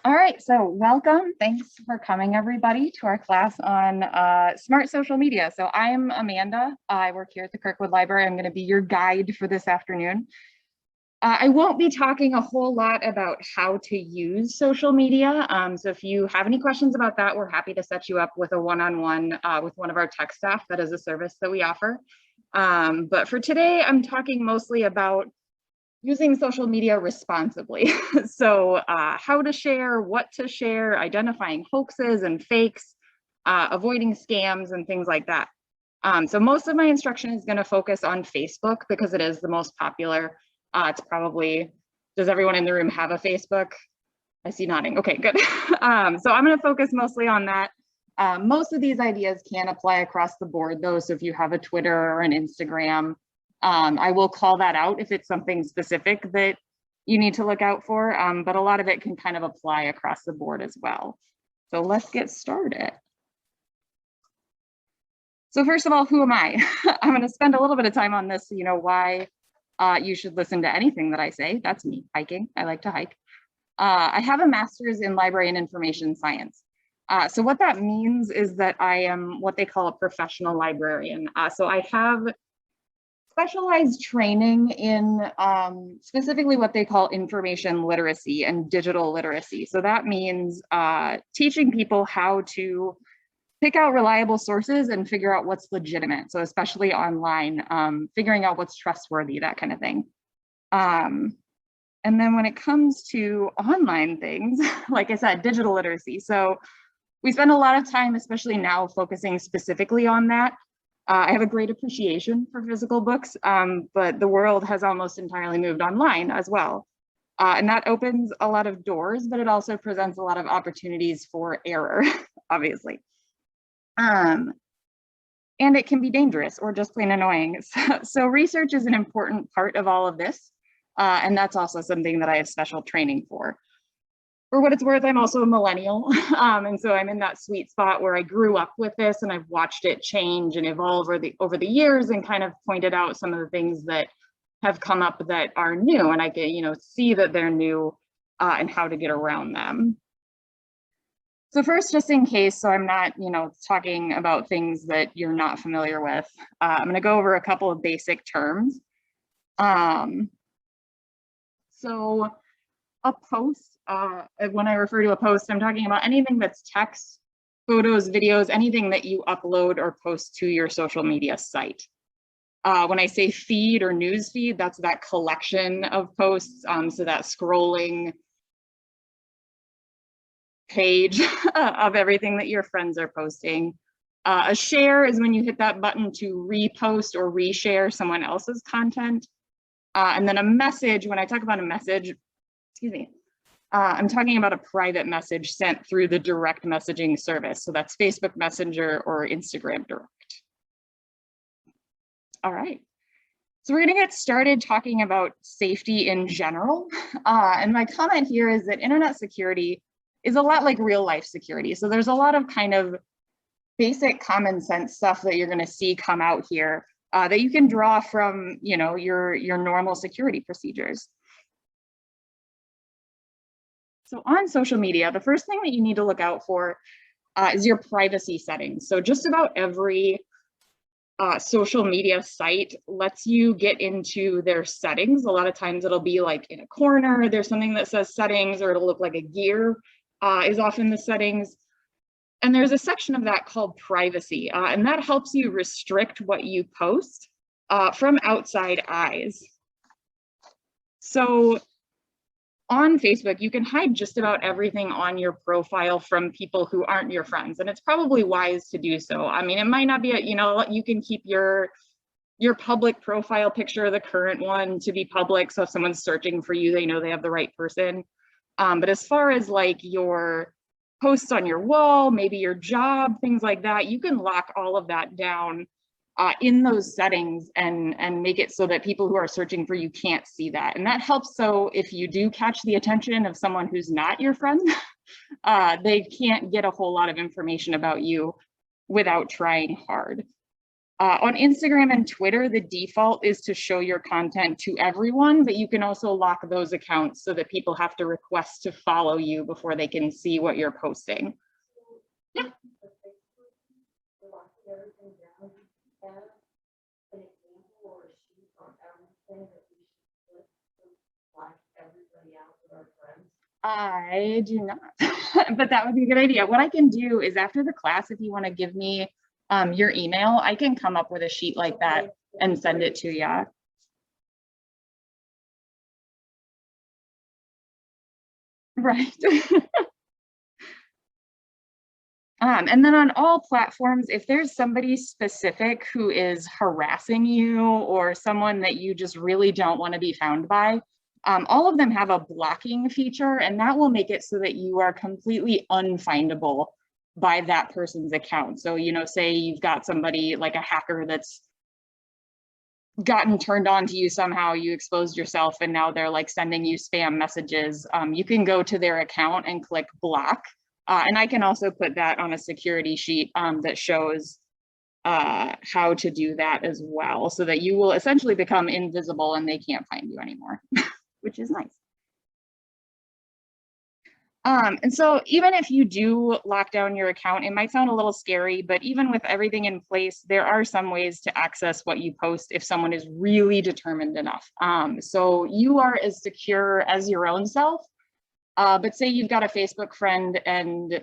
All right, so welcome. Thanks for coming, everybody, to our class on smart social media. So I'm Amanda. I work here at the Kirkwood Library. I'm going to be your guide for this afternoon. I won't be talking a whole lot about how to use social media. So if you have any questions about that, we're happy to set you up with a one-on-one with one of our tech staff. That is a service that we offer. But for today, I'm talking mostly about using social media responsibly. So how to share, what to share, identifying hoaxes and fakes, avoiding scams and things like that. So most of my instruction is going to focus on Facebook because it is the most popular. It's probably, does everyone in the room have a Facebook? I see nodding. Okay, good. So I'm going to focus mostly on that. Most of these ideas can apply across the board though. So if you have a Twitter or an Instagram, I will call that out if it's something specific that you need to look out for, but a lot of it can kind of apply across the board as well. So let's get started. So first of all, who am I? I'm going to spend a little bit of time on this, you know, why you should listen to anything that I say. That's me, hiking. I like to hike. I have a master's in library and information science. So what that means is that I am what they call a professional librarian. So I have specialized training in specifically what they call information literacy and digital literacy. So that means teaching people how to pick out reliable sources and figure out what's legitimate. So especially online, figuring out what's trustworthy, that kind of thing. And then when it comes to online things, like I said, digital literacy. So we spend a lot of time, especially now, focusing specifically on that. I have a great appreciation for physical books, but the world has almost entirely moved online as well. And that opens a lot of doors, but it also presents a lot of opportunities for error, obviously. And it can be dangerous or just plain annoying. So research is an important part of all of this. And that's also something that I have special training for. For what it's worth, I'm also a millennial. And so I'm in that sweet spot where I grew up with this and I've watched it change and evolve over the years and kind of pointed out some of the things that have come up that are new, and I can, you know, see that they're new and how to get around them. So first, just in case, so I'm not, you know, talking about things that you're not familiar with, I'm going to go over a couple of basic terms. So a post, when I refer to a post, I'm talking about anything that's text, photos, videos, anything that you upload or post to your social media site. When I say feed or news feed, that's that collection of posts, so that scrolling page of everything that your friends are posting. A share is when you hit that button to repost or reshare someone else's content. And then a message, when I talk about a message, excuse me, I'm talking about a private message sent through the direct messaging service. So that's Facebook Messenger or Instagram Direct. All right. So we're going to get started talking about safety in general. And my comment here is that internet security is a lot like real life security. So there's a lot of kind of basic common sense stuff that you're going to see come out here that you can draw from, you know, your normal security procedures. So on social media, the first thing that you need to look out for is your privacy settings. So just about every social media site lets you get into their settings. A lot of times it'll be like in a corner, there's something that says settings, or it'll look like a gear is often the settings. And there's a section of that called privacy, and that helps you restrict what you post from outside eyes. So on Facebook, you can hide just about everything on your profile from people who aren't your friends, and it's probably wise to do so. I mean, it might not be, you know, you can keep your public profile picture, the current one, to be public, so if someone's searching for you, they know they have the right person. But as far as like your posts on your wall, maybe your job, things like that, you can lock all of that down in those settings and make it so that people who are searching for you can't see that. And that helps, so if you do catch the attention of someone who's not your friend, they can't get a whole lot of information about you without trying hard. On Instagram and Twitter, the default is to show your content to everyone, but you can also lock those accounts so that people have to request to follow you before they can see what you're posting. Yeah. I do not, but that would be a good idea. What I can do is after the class, if you want to give me your email, I can come up with a sheet like that and send it to you. Right. And then on all platforms, if there's somebody specific who is harassing you or someone that you just really don't want to be found by, all of them have a blocking feature, and that will make it so that you are completely unfindable by that person's account. So, you know, say you've got somebody like a hacker that's gotten turned on to you somehow, you exposed yourself, and now they're like sending you spam messages. You can go to their account and click block. And I can also put that on a security sheet that shows how to do that as well, so that you will essentially become invisible and they can't find you anymore, which is nice. And so even if you do lock down your account, it might sound a little scary, but even with everything in place, there are some ways to access what you post if someone is really determined enough. So you are as secure as your own self. But say you've got a Facebook friend and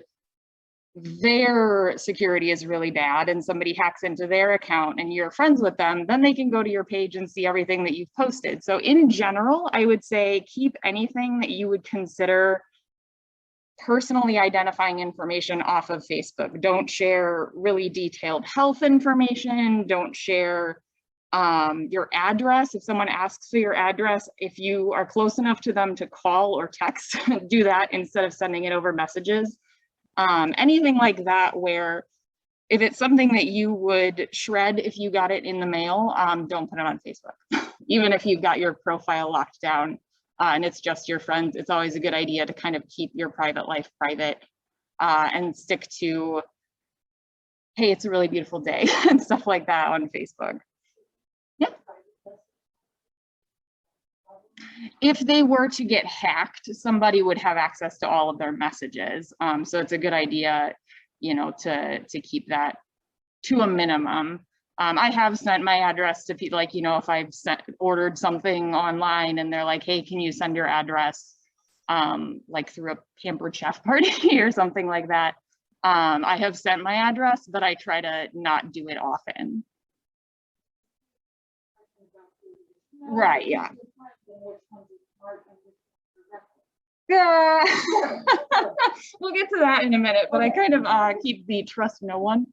their security is really bad and somebody hacks into their account and you're friends with them, then they can go to your page and see everything that you've posted. So in general, I would say keep anything that you would consider personally identifying information off of Facebook. Don't share really detailed health information. Don't share your address. If someone asks for your address, if you are close enough to them to call or text, do that instead of sending it over messages. Anything like that, where if it's something that you would shred if you got it in the mail, don't put it on Facebook. Even if you've got your profile locked down and it's just your friends, it's always a good idea to kind of keep your private life private and stick to, hey, it's a really beautiful day and stuff like that on Facebook. Yeah. If they were to get hacked, somebody would have access to all of their messages. So it's a good idea, you know, to keep that to a minimum. I have sent my address to people, like, you know, if I've ordered something online and they're like, hey, can you send your address, like through a Pampered Chef party or something like that. I have sent my address, but I try to not do it often. Right, yeah. Yeah. We'll get to that in a minute, but I kind of keep the trust no one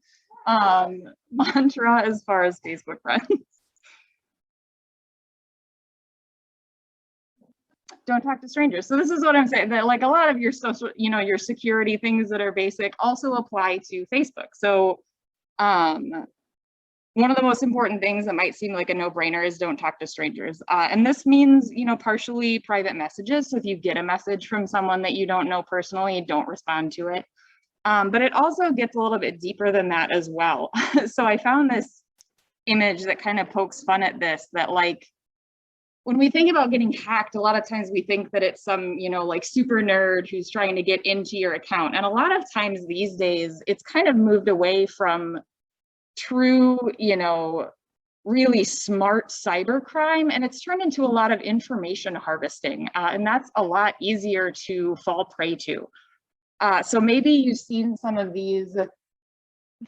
mantra as far as Facebook friends. Don't talk to strangers. So this is what I'm saying, that like a lot of your social, you know, your security things that are basic also apply to Facebook. So one of the most important things that might seem like a no-brainer is don't talk to strangers. And this means, you know, partially private messages. So if you get a message from someone that you don't know personally, don't respond to it. But it also gets a little bit deeper than that as well. So I found this image that kind of pokes fun at this, that like, when we think about getting hacked, a lot of times we think that it's some, you know, like super nerd who's trying to get into your account. And a lot of times these days, it's kind of moved away from true, you know, really smart cybercrime, and it's turned into a lot of information harvesting, and that's a lot easier to fall prey to. So maybe you've seen some of these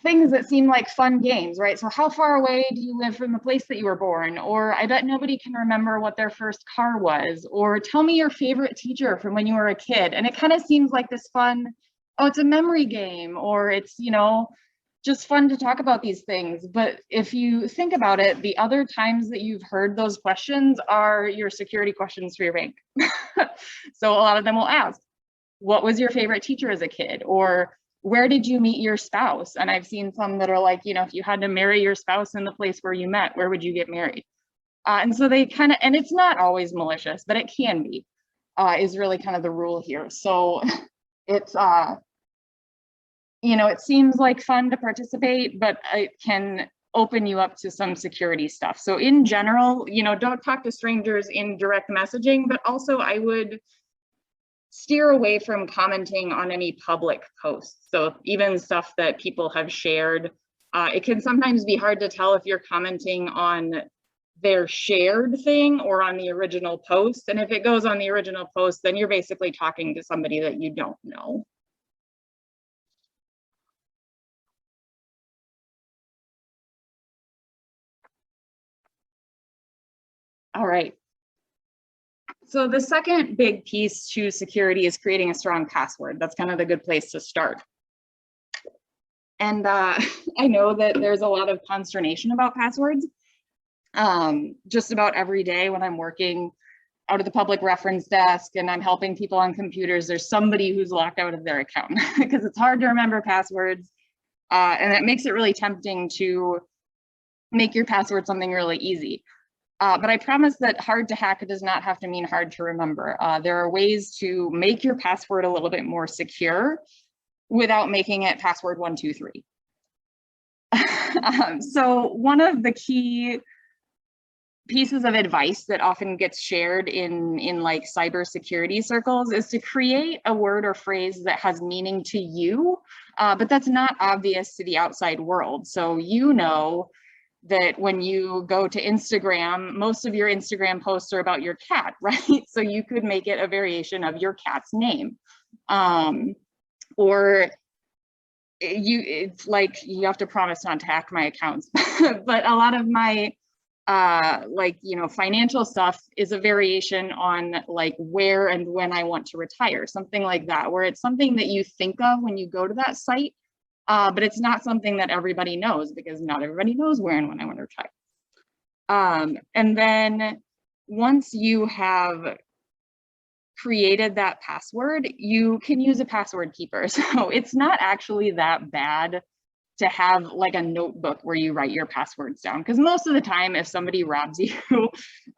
things that seem like fun games, right? So how far away do you live from the place that you were born? Or I bet nobody can remember what their first car was. Or tell me your favorite teacher from when you were a kid. And it kind of seems like this fun, oh, it's a memory game, or it's, you know, just fun to talk about these things. But if you think about it, the other times that you've heard those questions are your security questions for your bank. So a lot of them will ask, what was your favorite teacher as a kid? Or where did you meet your spouse? And I've seen some that are like, you know, if you had to marry your spouse in the place where you met, where would you get married? And so they kind of, and it's not always malicious, but it can be, is really kind of the rule here. So it's, you know, it seems like fun to participate, but it can open you up to some security stuff. So in general, you know, don't talk to strangers in direct messaging, but also I would steer away from commenting on any public posts. So even stuff that people have shared, it can sometimes be hard to tell if you're commenting on their shared thing or on the original post. And if it goes on the original post, then you're basically talking to somebody that you don't know. All right. So the second big piece to security is creating a strong password. That's kind of the good place to start. And I know that there's a lot of consternation about passwords. Just about every day when I'm working out of the public reference desk and I'm helping people on computers, there's somebody who's locked out of their account because it's hard to remember passwords. And it makes it really tempting to make your password something really easy. But I promise that hard to hack does not have to mean hard to remember. There are ways to make your password a little bit more secure without making it password 123. So one of the key pieces of advice that often gets shared in like cybersecurity circles is to create a word or phrase that has meaning to you, but that's not obvious to the outside world. So you know that when you go to Instagram, most of your Instagram posts are about your cat, right? So you could make it a variation of your cat's name. Or it's like, you have to promise not to hack my accounts, but a lot of my like, you know, financial stuff is a variation on like where and when I want to retire, something like that, where it's something that you think of when you go to that site, but it's not something that everybody knows because not everybody knows where and when I want to retire. And then once you have created that password, you can use a password keeper. So it's not actually that bad to have like a notebook where you write your passwords down. Because most of the time, if somebody robs you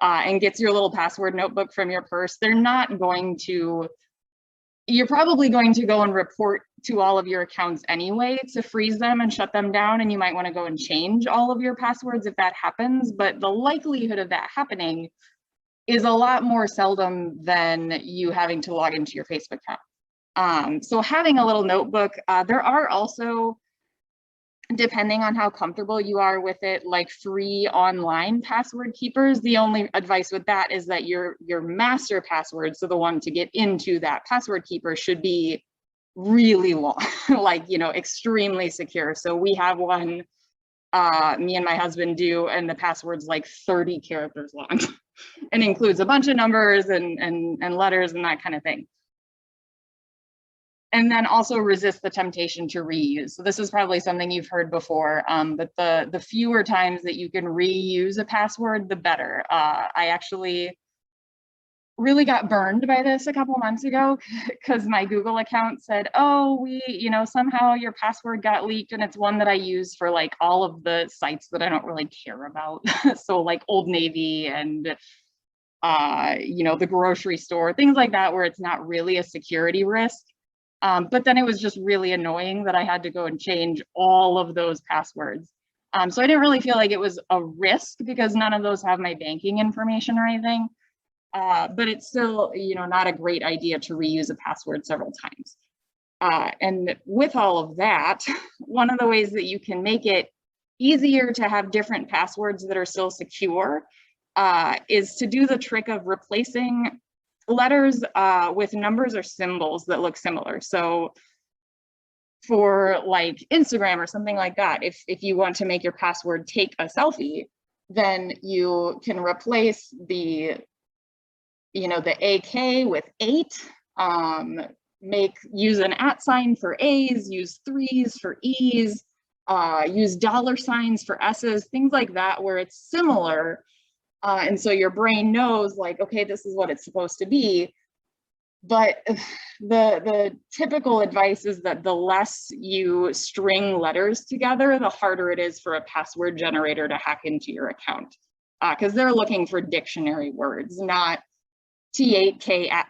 and gets your little password notebook from your purse, they're not going to, you're probably going to go and report to all of your accounts anyway to freeze them and shut them down. And you might want to go and change all of your passwords if that happens. But the likelihood of that happening is a lot more seldom than you having to log into your Facebook account. So having a little notebook, there are also, depending on how comfortable you are with it, like free online password keepers. The only advice with that is that your master password, so the one to get into that password keeper, should be really long, like, you know, extremely secure. So we have one, me and my husband do, and the password's like 30 characters long and includes a bunch of numbers and letters and that kind of thing. And then also resist the temptation to reuse. So this is probably something you've heard before, but the fewer times that you can reuse a password, the better. I actually really got burned by this a couple months ago because my Google account said, oh, you know, somehow your password got leaked, and it's one that I use for like all of the sites that I don't really care about. So like Old Navy and you know, the grocery store, things like that, where it's not really a security risk. But then it was just really annoying that I had to go and change all of those passwords. So I didn't really feel like it was a risk because none of those have my banking information or anything. But it's still, you know, not a great idea to reuse a password several times. And with all of that, one of the ways that you can make it easier to have different passwords that are still secure is to do the trick of replacing letters with numbers or symbols that look similar. So for like Instagram or something like that, if you want to make your password take a selfie, then you can replace the, you know, the AK with 8, use an @ for A's, use 3s for E's, use $signs for S's, things like that, where it's similar. And so your brain knows like, okay, this is what it's supposed to be. But the typical advice is that the less you string letters together, the harder it is for a password generator to hack into your account. Because they're looking for dictionary words, not T8K @.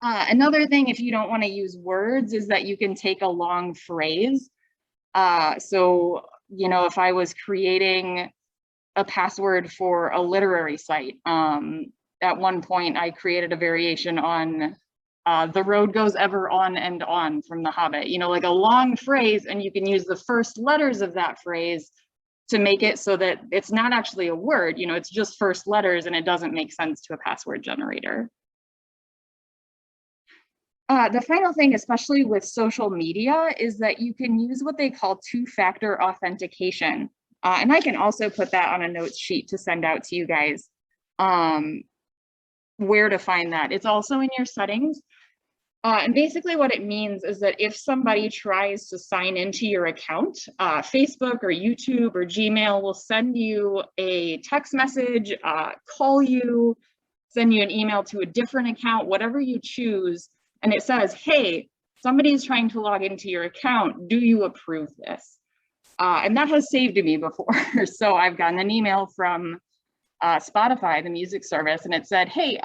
Another thing, if you don't want to use words, is that you can take a long phrase. So, you know, if I was creating a password for a literary site, at one point I created a variation on the road goes ever on and on from The Hobbit, you know, like a long phrase, and you can use the first letters of that phrase to make it so that it's not actually a word, you know, it's just first letters and it doesn't make sense to a password generator. The final thing, especially with social media, is that you can use what they call two-factor authentication. And I can also put that on a notes sheet to send out to you guys where to find that. It's also in your settings. And basically what it means is that if somebody tries to sign into your account, Facebook or YouTube or Gmail will send you a text message, call you, send you an email to a different account, whatever you choose. And it says, hey, somebody is trying to log into your account. Do you approve this? And that has saved me before. So I've gotten an email from Spotify, the music service, and it said, hey,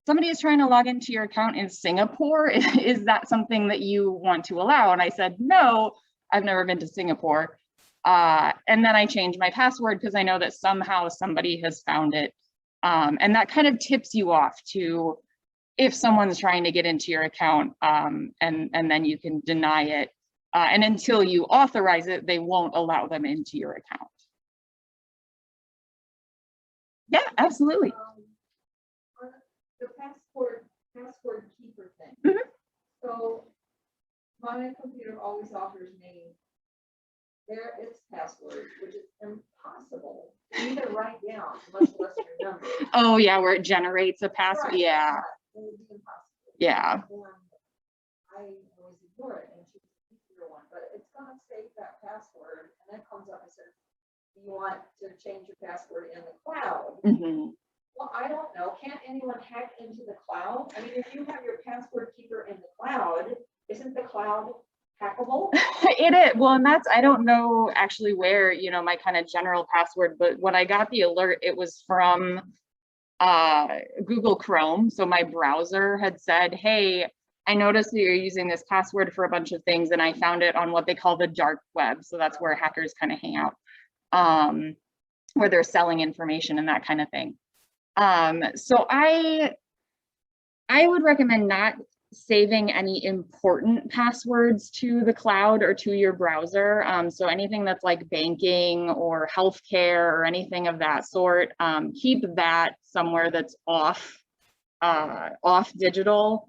somebody is trying to log into your account in Singapore. Is that something that you want to allow? And I said, no, I've never been to Singapore. And then I changed my password because I know that somehow somebody has found it. And that kind of tips you off to if someone's trying to get into your account, and then you can deny it. And until you authorize it, they won't allow them into your account. Yeah, absolutely. The password keeper thing. Mm-hmm. So my computer always offers me its password, which is impossible to even write down, much less remember. Oh yeah, where it generates a password. Right. Yeah. It would be impossible. Yeah. And I always ignore it and choose the easier one, but it's gonna save that password, and then it comes up and says, "Do you want to change your password in the cloud?" Mm-hmm. Well, I don't know. Can't anyone hack into the cloud? I mean, if you have your password keeper in the cloud, isn't the cloud hackable? It is. Well, and that's, I don't know actually where, you know, my kind of general password, but when I got the alert, it was from Google Chrome. So my browser had said, hey, I noticed that you're using this password for a bunch of things, and I found it on what they call the dark web. So that's where hackers kind of hang out, where they're selling information and that kind of thing. So I would recommend not saving any important passwords to the cloud or to your browser. So anything that's like banking or healthcare or anything of that sort, keep that somewhere that's off digital.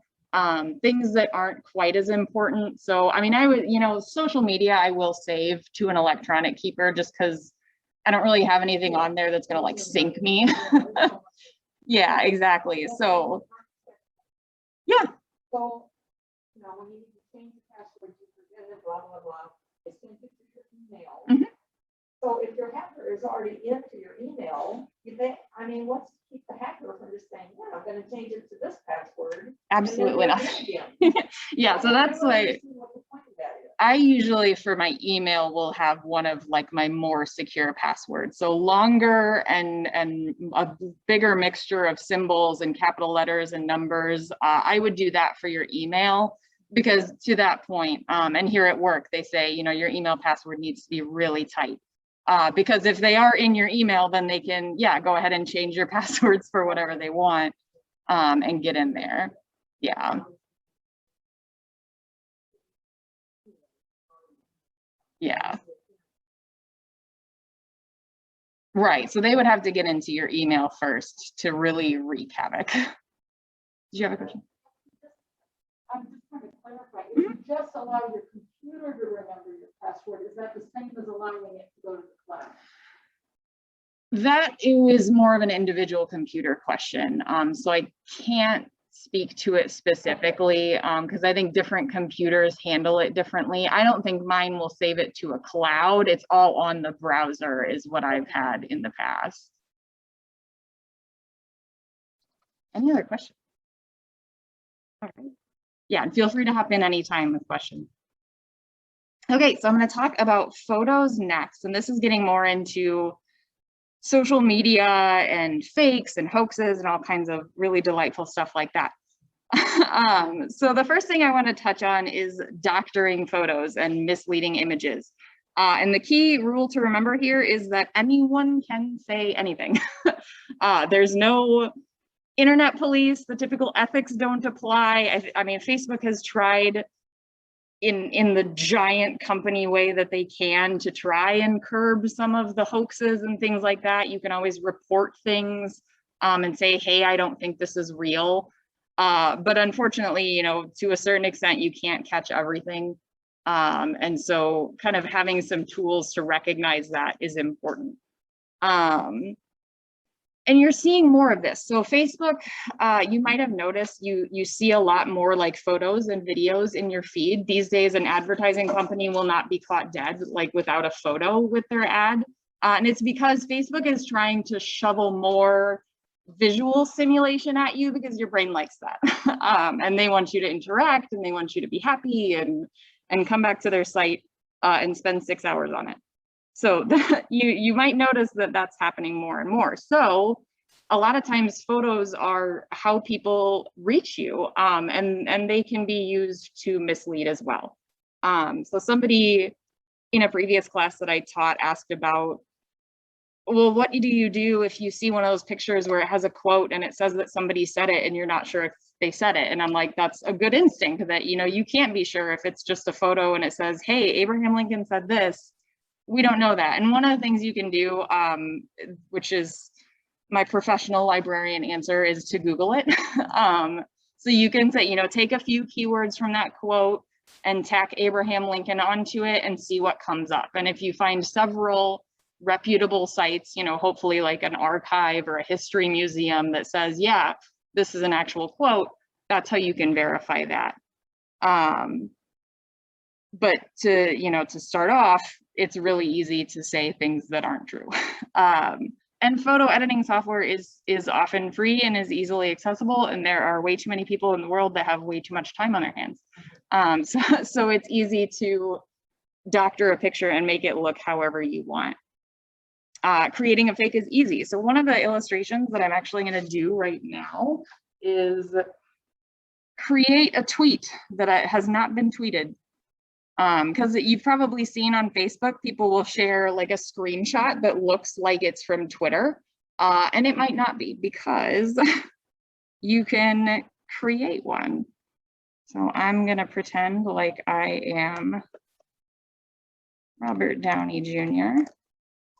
Things that aren't quite as important. So, I mean, I would, you know, social media, I will save to an electronic keeper just because I don't really have anything on there that's gonna like sync me. Yeah, exactly. So, yeah. So, you know, when you need to change the password, you forget it, blah, blah, blah. They send it to your email. Mhm. So if your hacker is already into your email, you think, I mean, what's to keep the hacker from just saying, yeah, I'm gonna change it to this password? Absolutely not. Yeah, Yeah, so that's like, I usually for my email will have one of like my more secure passwords. So longer and a bigger mixture of symbols and capital letters and numbers. I would do that for your email because to that point, and here at work, they say, you know, your email password needs to be really tight. Because if they are in your email, then they can, yeah, go ahead and change your passwords for whatever they want and get in there. Yeah. Yeah. Right. So they would have to get into your email first to really wreak havoc. Did you have a question? I'm just trying to clarify. If you just allow your computer to remember your password, is that the same as allowing it to go to the cloud? That is more of an individual computer question. So I can't speak to it specifically because I think different computers handle it differently. I don't think mine will save it to a cloud. It's all on the browser is what I've had in the past. Any other questions? All right. Yeah, and feel free to hop in anytime with questions. Okay, so I'm going to talk about photos next, and this is getting more into social media and fakes and hoaxes and all kinds of really delightful stuff like that. So the first thing I want to touch on is doctoring photos and misleading images. And the key rule to remember here is that anyone can say anything. There's no internet police, the typical ethics don't apply. I mean, Facebook has tried in the giant company way that they can to try and curb some of the hoaxes and things like that. You can always report things and say, hey, I don't think this is real. But unfortunately, you know, to a certain extent, you can't catch everything. And so kind of having some tools to recognize that is important. And you're seeing more of this. So Facebook, you might have noticed you see a lot more like photos and videos in your feed. These days, an advertising company will not be caught dead like without a photo with their ad. And it's because Facebook is trying to shovel more visual stimulation at you because your brain likes that. And they want you to interact and they want you to be happy and come back to their site and spend 6 hours on it. So you might notice that that's happening more and more. So a lot of times photos are how people reach you, and they can be used to mislead as well. So somebody in a previous class that I taught asked about, well, what do you do if you see one of those pictures where it has a quote and it says that somebody said it and you're not sure if they said it? And I'm like, that's a good instinct that, you know, you can't be sure if it's just a photo and it says, hey, Abraham Lincoln said this. We don't know that. And one of the things you can do, which is my professional librarian answer, is to Google it. So you can say, you know, take a few keywords from that quote and tack Abraham Lincoln onto it and see what comes up. And if you find several reputable sites, you know, hopefully like an archive or a history museum that says, yeah, this is an actual quote, that's how you can verify that. But to start off, it's really easy to say things that aren't true. And photo editing software is often free and is easily accessible. And there are way too many people in the world that have way too much time on their hands. So it's easy to doctor a picture and make it look however you want. Creating a fake is easy. So one of the illustrations that I'm actually going to do right now is create a tweet that has not been tweeted. Because you've probably seen on Facebook, people will share like a screenshot that looks like it's from Twitter, and it might not be because you can create one. So I'm gonna pretend like I am Robert Downey Jr.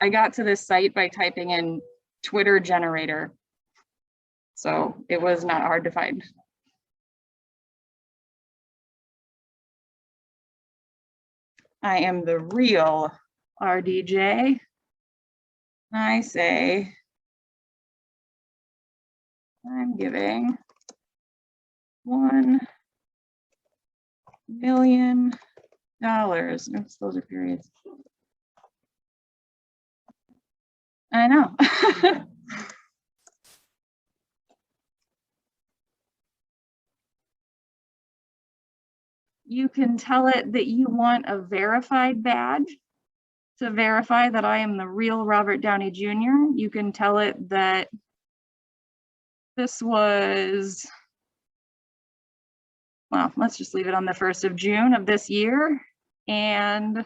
I got to this site by typing in Twitter generator, so it was not hard to find. I am the real RDJ. I say, I'm giving $1 million. Oops, those are periods. I know. You can tell it that you want a verified badge to verify that I am the real Robert Downey Jr. You can tell it that this was, well, let's just leave it on the 1st of June of this year. And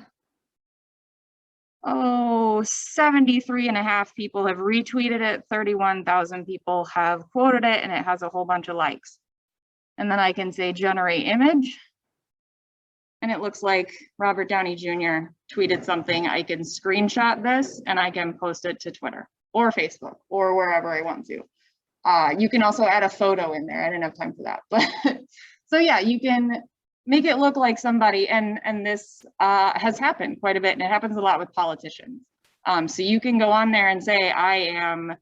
73.5 people have retweeted it, 31,000 people have quoted it, and it has a whole bunch of likes. And then I can say generate image. And it looks like Robert Downey Jr. tweeted something. I can screenshot this and I can post it to Twitter or Facebook or wherever I want to. You can also add a photo in there. I didn't have time for that. But so yeah, you can make it look like somebody. And this has happened quite a bit. And it happens a lot with politicians. So you can go on there and say, I am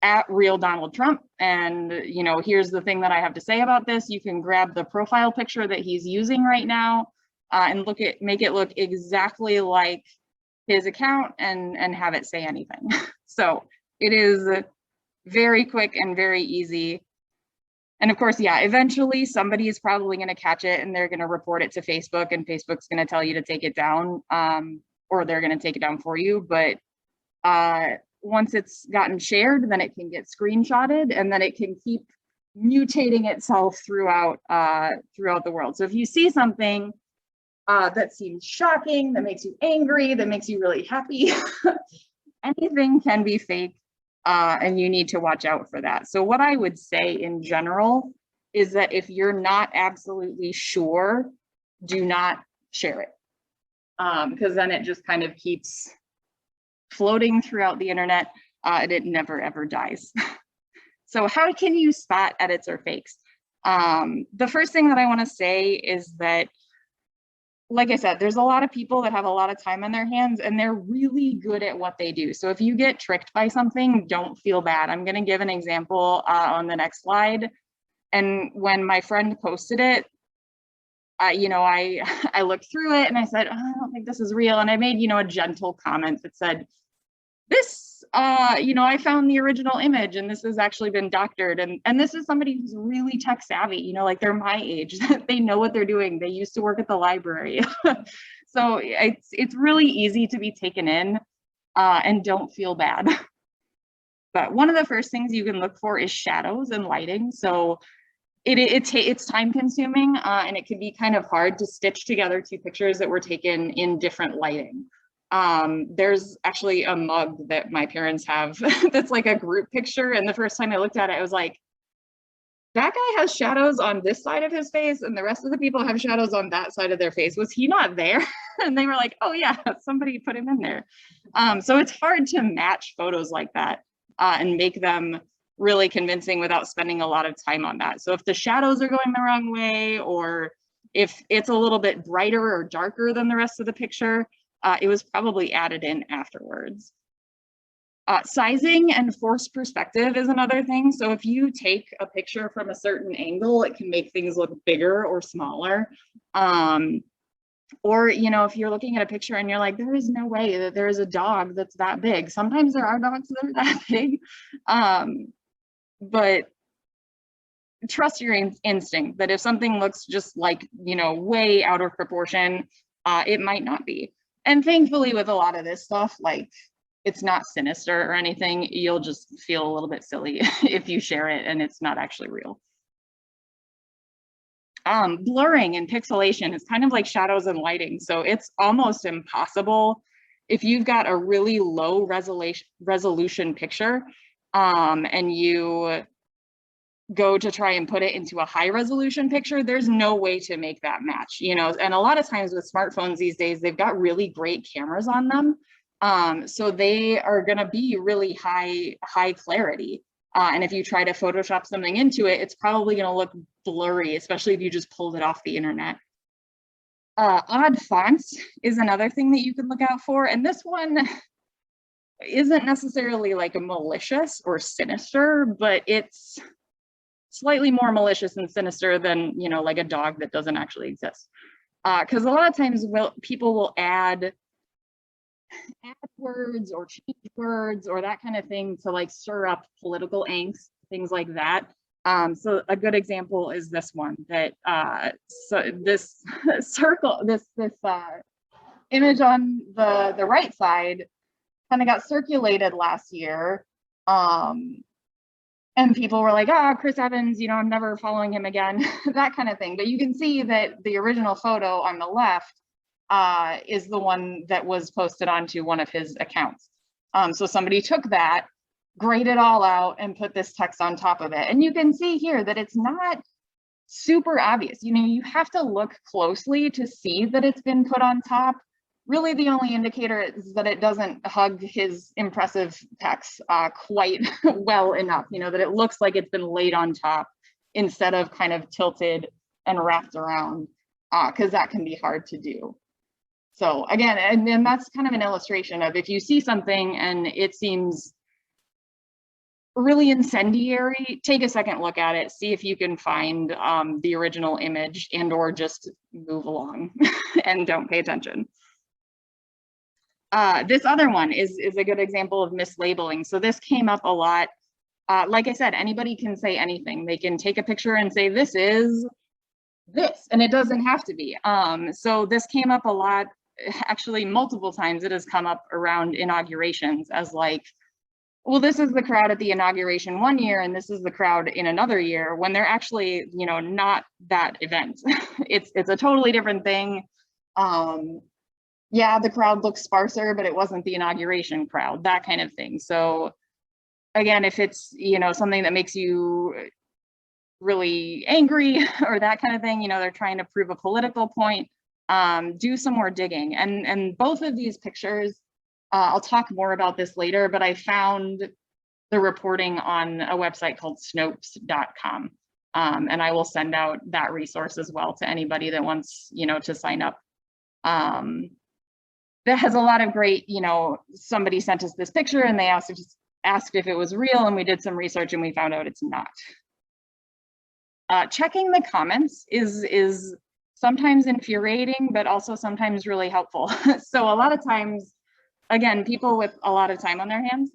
at real Donald Trump. And, you know, here's the thing that I have to say about this. You can grab the profile picture that he's using right now. And make it look exactly like his account and have it say anything. So it is very quick and very easy. And of course, yeah, eventually somebody is probably going to catch it and they're going to report it to Facebook, and Facebook's going to tell you to take it down, or they're going to take it down for you. But once it's gotten shared, then it can get screenshotted, and then it can keep mutating itself throughout the world. So if you see something that seems shocking, that makes you angry, that makes you really happy, anything can be fake, and you need to watch out for that. So what I would say in general is that if you're not absolutely sure, do not share it, because then it just kind of keeps floating throughout the internet, and it never ever dies. So how can you spot edits or fakes? The first thing that I want to say is that, like I said, there's a lot of people that have a lot of time on their hands and they're really good at what they do. So if you get tricked by something, don't feel bad. I'm going to give an example on the next slide. And when my friend posted it, you know, I looked through it and I said, oh, I don't think this is real. And I made, you know, a gentle comment that said, this, you know, I found the original image and this has actually been doctored. And this is somebody who's really tech savvy, you know, like they're my age, they know what they're doing. They used to work at the library. So it's really easy to be taken in, and don't feel bad. But one of the first things you can look for is shadows and lighting. So it's time consuming, and it can be kind of hard to stitch together two pictures that were taken in different lighting. There's actually a mug that my parents have that's like a group picture, and the first time I looked at it, I was like, that guy has shadows on this side of his face and the rest of the people have shadows on that side of their face. Was he not there? And they were like, oh yeah, somebody put him in there. So it's hard to match photos like that and make them really convincing without spending a lot of time on that. So if the shadows are going the wrong way, or if it's a little bit brighter or darker than the rest of the picture, it was probably added in afterwards. Sizing and forced perspective is another thing. So if you take a picture from a certain angle, it can make things look bigger or smaller. Or, you know, if you're looking at a picture and you're like, there is no way that there is a dog that's that big. Sometimes there are dogs that are that big. But trust your instinct that if something looks just like, you know, way out of proportion, it might not be. And thankfully with a lot of this stuff, like, it's not sinister or anything. You'll just feel a little bit silly if you share it and it's not actually real. Blurring and pixelation is kind of like shadows and lighting. So it's almost impossible if you've got a really low resolution picture, and you go to try and put it into a high resolution picture, there's no way to make that match, you know. And a lot of times with smartphones these days, they've got really great cameras on them. So they are going to be really high clarity. And if you try to Photoshop something into it, it's probably going to look blurry, especially if you just pulled it off the internet. Odd fonts is another thing that you can look out for. And this one isn't necessarily like a malicious or sinister, but it's slightly more malicious and sinister than, you know, like a dog that doesn't actually exist. Because a lot of times people will add words or change words or that kind of thing to like stir up political angst, things like that. So a good example is this one that so this circle, this image on the right side kind of got circulated last year. And people were like, oh, Chris Evans, you know, I'm never following him again, that kind of thing. But you can see that the original photo on the left is the one that was posted onto one of his accounts. So somebody took that, grayed it all out, and put this text on top of it. And you can see here that it's not super obvious. You know, you have to look closely to see that it's been put on top. Really, the only indicator is that it doesn't hug his impressive text quite well enough, you know, that it looks like it's been laid on top instead of kind of tilted and wrapped around, because that can be hard to do. So again, and then that's kind of an illustration of if you see something and it seems really incendiary, take a second look at it, see if you can find the original image and or just move along and don't pay attention. This other one is a good example of mislabeling. So this came up a lot. Like I said, anybody can say anything. They can take a picture and say, this is this, and it doesn't have to be. So this came up a lot, actually multiple times. It has come up around inaugurations as like, well, this is the crowd at the inauguration one year, and this is the crowd in another year, when they're actually, you know, not that event. It's a totally different thing. Yeah, the crowd looks sparser, but it wasn't the inauguration crowd, that kind of thing. So again, if it's, you know, something that makes you really angry or that kind of thing, you know, they're trying to prove a political point, do some more digging. And both of these pictures, I'll talk more about this later, but I found the reporting on a website called snopes.com. And I will send out that resource as well to anybody that wants, you know, to sign up. That has a lot of great, you know, somebody sent us this picture and they asked if it was real, and we did some research and we found out it's not. Checking the comments is sometimes infuriating, but also sometimes really helpful. So a lot of times, again, people with a lot of time on their hands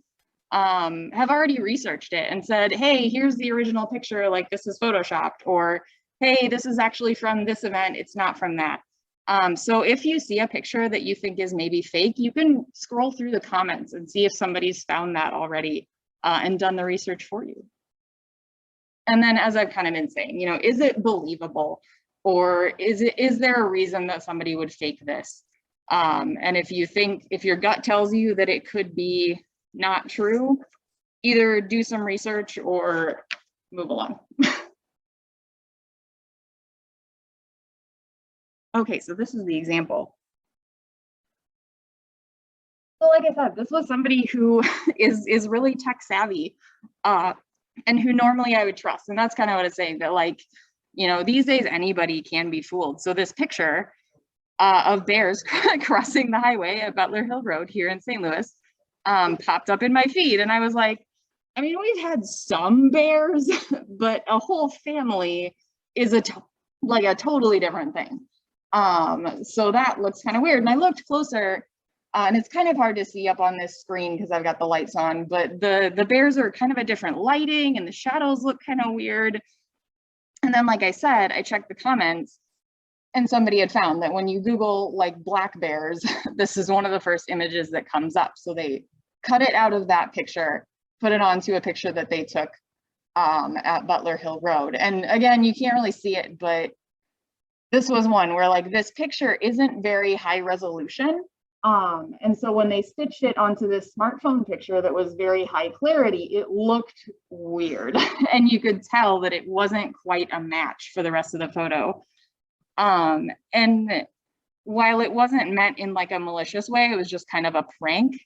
have already researched it and said, hey, here's the original picture, like this is photoshopped, or hey, this is actually from this event, it's not from that. So if you see a picture that you think is maybe fake, you can scroll through the comments and see if somebody's found that already and done the research for you. And then, as I've kind of been saying, you know, is it believable, or is there a reason that somebody would fake this? And if your gut tells you that it could be not true, either do some research or move along. Okay, so this is the example. So like I said, this was somebody who is really tech savvy and who normally I would trust. And that's kind of what it's saying, that like, you know, these days anybody can be fooled. So this picture of bears crossing the highway at Butler Hill Road here in St. Louis popped up in my feed. And I was like, I mean, we've had some bears, but a whole family is a totally different thing. So that looks kind of weird. And I looked closer and it's kind of hard to see up on this screen because I've got the lights on, but the bears are kind of a different lighting and the shadows look kind of weird. And then, like I said, I checked the comments and somebody had found that when you Google like black bears, this is one of the first images that comes up. So they cut it out of that picture, put it onto a picture that they took at Butler Hill Road. And again, you can't really see it, but this was one where like this picture isn't very high resolution. And so when they stitched it onto this smartphone picture that was very high clarity, it looked weird. And you could tell that it wasn't quite a match for the rest of the photo. And while it wasn't meant in like a malicious way, it was just kind of a prank.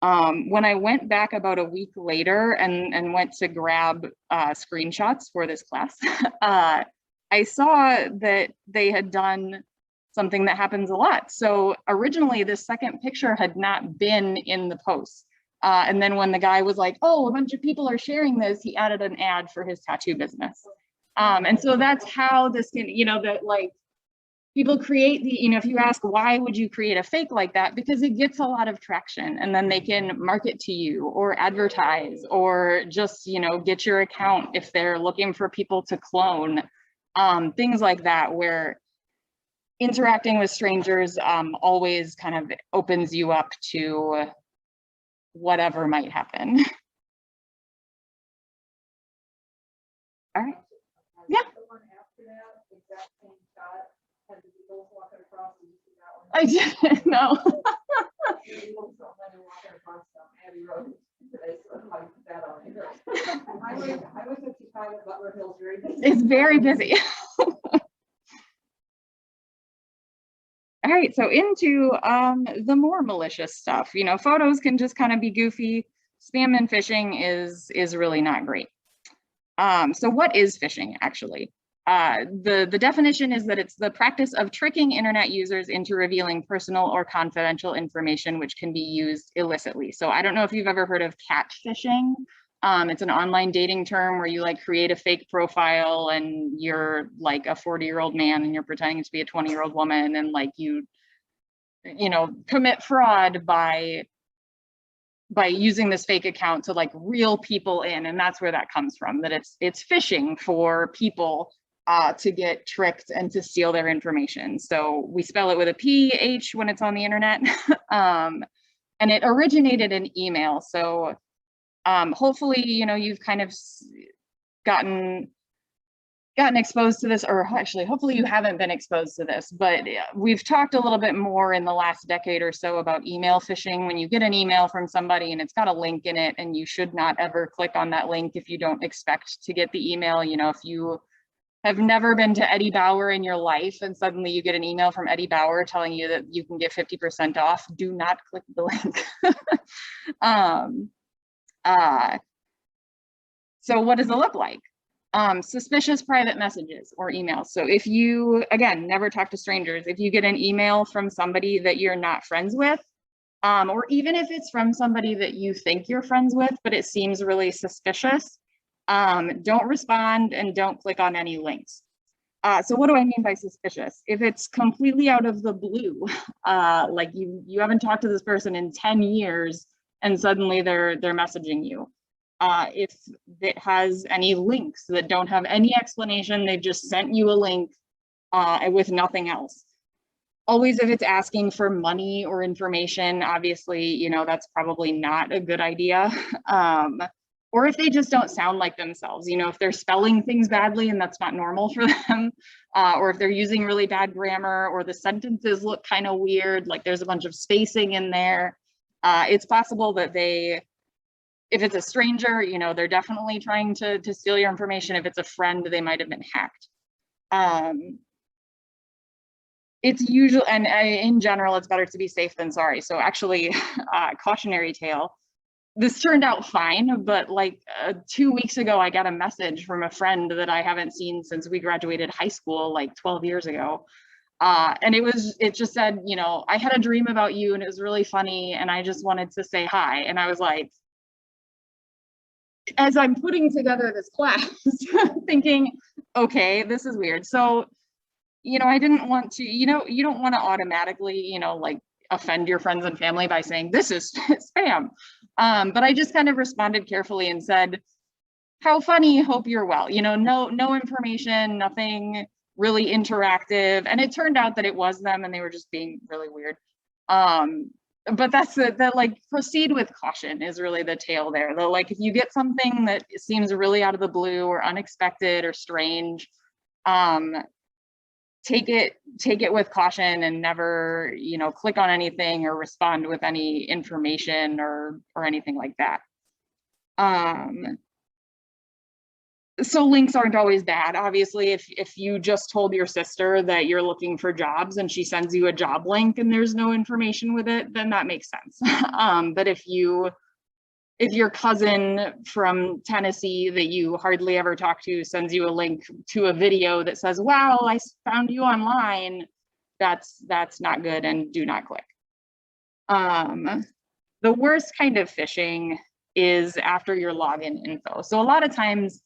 When I went back about a week later and went to grab screenshots for this class, I saw that they had done something that happens a lot. So originally this second picture had not been in the post. And then when the guy was like, oh, a bunch of people are sharing this, he added an ad for his tattoo business. And so that's how this can, you know, that like people create the, you know, if you ask why would you create a fake like that, because it gets a lot of traction and then they can market to you or advertise or just, you know, get your account if they're looking for people to clone, things like that, where interacting with strangers always kind of opens you up to whatever might happen. All right. Yeah. I didn't know. It's very busy. All right, so into the more malicious stuff. You know, photos can just kind of be goofy. Spam and phishing is really not great. So what is phishing actually? The definition is that it's the practice of tricking internet users into revealing personal or confidential information which can be used illicitly. So I don't know if you've ever heard of catfishing. It's an online dating term where you like create a fake profile and you're like a 40-year-old man and you're pretending to be a 20-year-old woman, and like you know, commit fraud by using this fake account to like reel people in. And that's where that comes from, that it's phishing for people to get tricked and to steal their information. So we spell it with a PH when it's on the internet. And it originated in email. So Hopefully, you know, you've kind of gotten exposed to this, or actually, hopefully you haven't been exposed to this, but we've talked a little bit more in the last decade or so about email phishing. When you get an email from somebody and it's got a link in it, and you should not ever click on that link if you don't expect to get the email. You know, if you have never been to Eddie Bauer in your life and suddenly you get an email from Eddie Bauer telling you that you can get 50% off, do not click the link. So what does it look like? Suspicious private messages or emails. So if you, again, never talk to strangers, if you get an email from somebody that you're not friends with, or even if it's from somebody that you think you're friends with, but it seems really suspicious, don't respond and don't click on any links. So what do I mean by suspicious? If it's completely out of the blue, like you haven't talked to this person in 10 years and suddenly they're messaging you. If it has any links that don't have any explanation, they've just sent you a link with nothing else. Always, if it's asking for money or information, obviously, you know, that's probably not a good idea. Or if they just don't sound like themselves, you know, if they're spelling things badly and that's not normal for them, or if they're using really bad grammar, or the sentences look kind of weird, like there's a bunch of spacing in there, it's possible that if it's a stranger, you know, they're definitely trying to steal your information. If it's a friend, they might have been hacked. It's usually, and in general, it's better to be safe than sorry. So actually, cautionary tale, this turned out fine, but like 2 weeks ago, I got a message from a friend that I haven't seen since we graduated high school, like 12 years ago. And it just said, you know, I had a dream about you and it was really funny and I just wanted to say hi. And I was like, as I'm putting together this class, thinking, okay, this is weird. So, you know, I didn't want to, you know, you don't want to automatically, you know, like offend your friends and family by saying this is spam. But I just kind of responded carefully and said, how funny, hope you're well. You know, no information, nothing really interactive. And it turned out that it was them and they were just being really weird. But that's the like, proceed with caution is really the tale there. Though, like, if you get something that seems really out of the blue or unexpected or strange, take it with caution and never, you know, click on anything or respond with any information or anything like that. So links aren't always bad. Obviously, if you just told your sister that you're looking for jobs and she sends you a job link and there's no information with it, then that makes sense. But if your cousin from Tennessee that you hardly ever talk to sends you a link to a video that says, wow, I found you online, that's not good and do not click. The worst kind of phishing is after your login info. So a lot of times,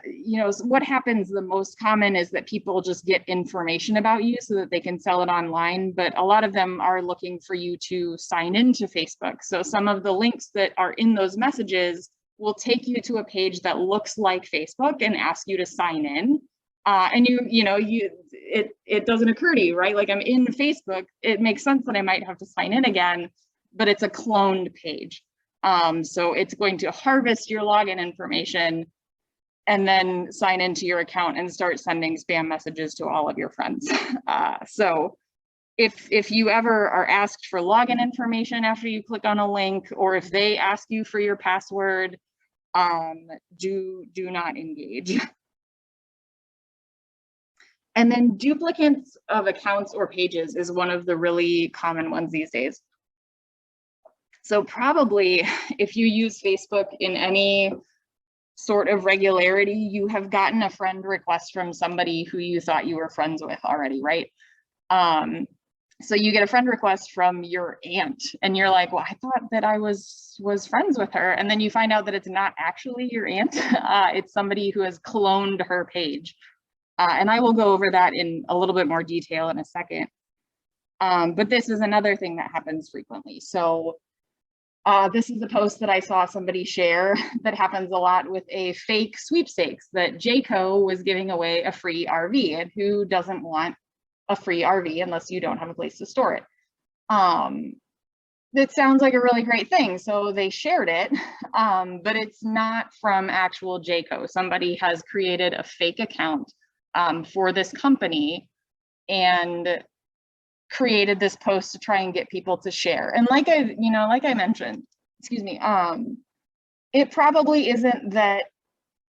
you know, what happens the most common is that people just get information about you so that they can sell it online, but a lot of them are looking for you to sign into Facebook. So some of the links that are in those messages will take you to a page that looks like Facebook and ask you to sign in. And it doesn't occur to you, right? Like, I'm in Facebook, it makes sense that I might have to sign in again, but it's a cloned page. So it's going to harvest your login information and then sign into your account and start sending spam messages to all of your friends. So if you ever are asked for login information after you click on a link, or if they ask you for your password, do not engage. And then duplicates of accounts or pages is one of the really common ones these days. So probably if you use Facebook in any sort of regularity, you have gotten a friend request from somebody who you thought you were friends with already, right? So you get a friend request from your aunt and you're like, well, I thought that I was friends with her. And then you find out that it's not actually your aunt. It's somebody who has cloned her page. And I will go over that in a little bit more detail in a second. But this is another thing that happens frequently. So this is a post that I saw somebody share that happens a lot with a fake sweepstakes that Jayco was giving away a free RV, and who doesn't want a free RV unless you don't have a place to store it. it sounds like a really great thing. So they shared it, but it's not from actual Jayco. Somebody has created a fake account for this company and created this post to try and get people to share. And like I mentioned, excuse me, it probably isn't that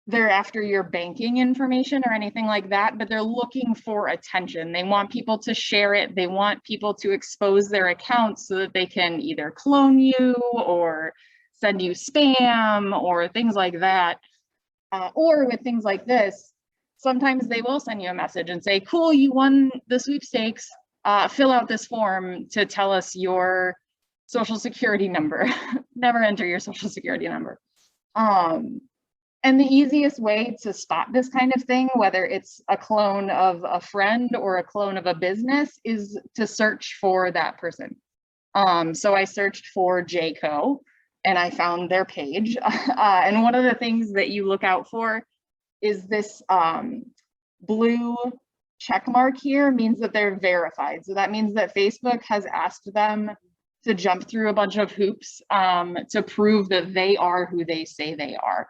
they're after your banking information or anything like that, but they're looking for attention. They want people to share it. They want people to expose their accounts so that they can either clone you or send you spam or things like that. Or with things like this, sometimes they will send you a message and say, cool, you won the sweepstakes. Fill out this form to tell us your social security number. Never enter your social security number. And the easiest way to spot this kind of thing, whether it's a clone of a friend or a clone of a business, is to search for that person. So I searched for Jayco and I found their page. And one of the things that you look out for is this blue check mark here means that they're verified. So that means that Facebook has asked them to jump through a bunch of hoops to prove that they are who they say they are.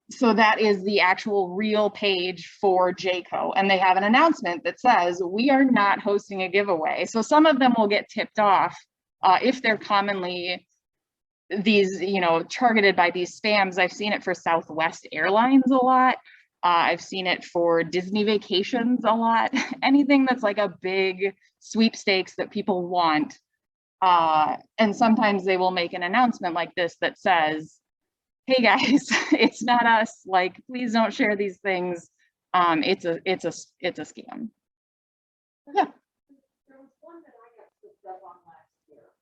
So that is the actual real page for Jayco, and they have an announcement that says we are not hosting a giveaway. So some of them will get tipped off if they're commonly these, targeted by these spams. I've seen it for Southwest Airlines a lot. I've seen it for Disney Vacations a lot. Anything that's like a big sweepstakes that people want. And sometimes they will make an announcement like this that says, hey guys, it's not us. Like, please don't share these things. It's a scam. Yeah. There was one that I got picked up on last year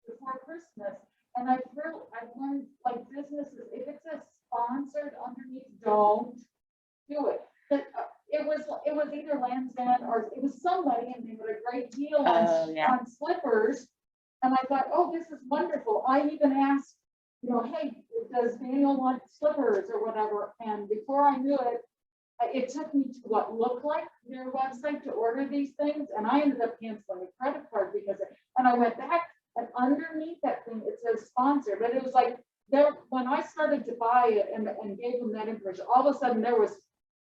before Christmas, and I've learned, like, businesses, if it says sponsored underneath, don't do it. But it was either Land's End or it was somebody, and they put a great deal on slippers, and I thought, oh, this is wonderful. I even asked, hey, does Daniel want slippers or whatever? And before I knew it, it took me to what looked like their website to order these things. And I ended up canceling a credit card and I went back, and underneath that thing, it says sponsor. But it was like, when I started to buy it and gave them that information, all of a sudden there was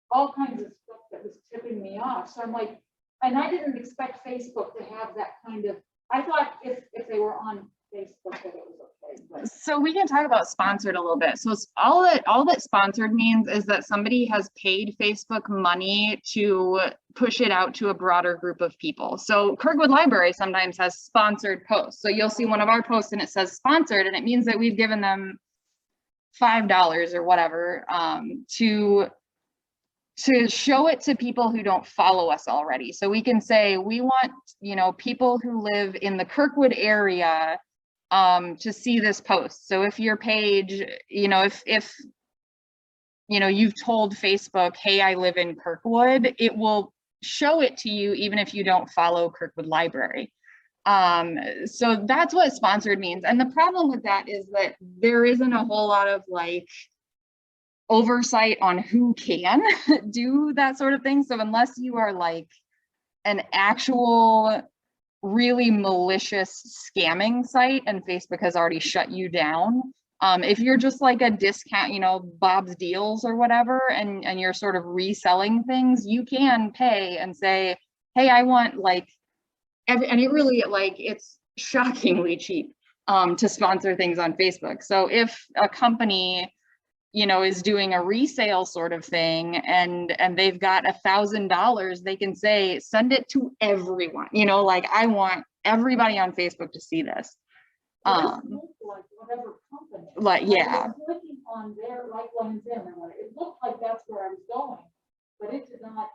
all kinds of stuff that was tipping me off. So I'm like, and I didn't expect Facebook to have that kind of, I thought if they were on Facebook that it was okay. But. So we can talk about sponsored a little bit. So all that sponsored means is that somebody has paid Facebook money to push it out to a broader group of people. So Kirkwood Library sometimes has sponsored posts. So you'll see one of our posts and it says sponsored, and it means that we've given them $5 or whatever to show it to people who don't follow us already. So we can say, we want, people who live in the Kirkwood area to see this post. So if your page, if you've told Facebook, hey, I live in Kirkwood, it will show it to you even if you don't follow Kirkwood Library. So that's what sponsored means. And the problem with that is that there isn't a whole lot of like oversight on who can do that sort of thing. So unless you are like an actual really malicious scamming site and Facebook has already shut you down, if you're just like a discount, Bob's Deals or whatever, and you're sort of reselling things, you can pay and say, hey, I want and it really it's shockingly cheap to sponsor things on Facebook. So if a company is doing a resale sort of thing and they've got $1,000, they can say, send it to everyone, I want everybody on Facebook to see this. Like whatever company. Yeah. I was clicking on their Land's End, and it looked like that's where I was going, but it did not.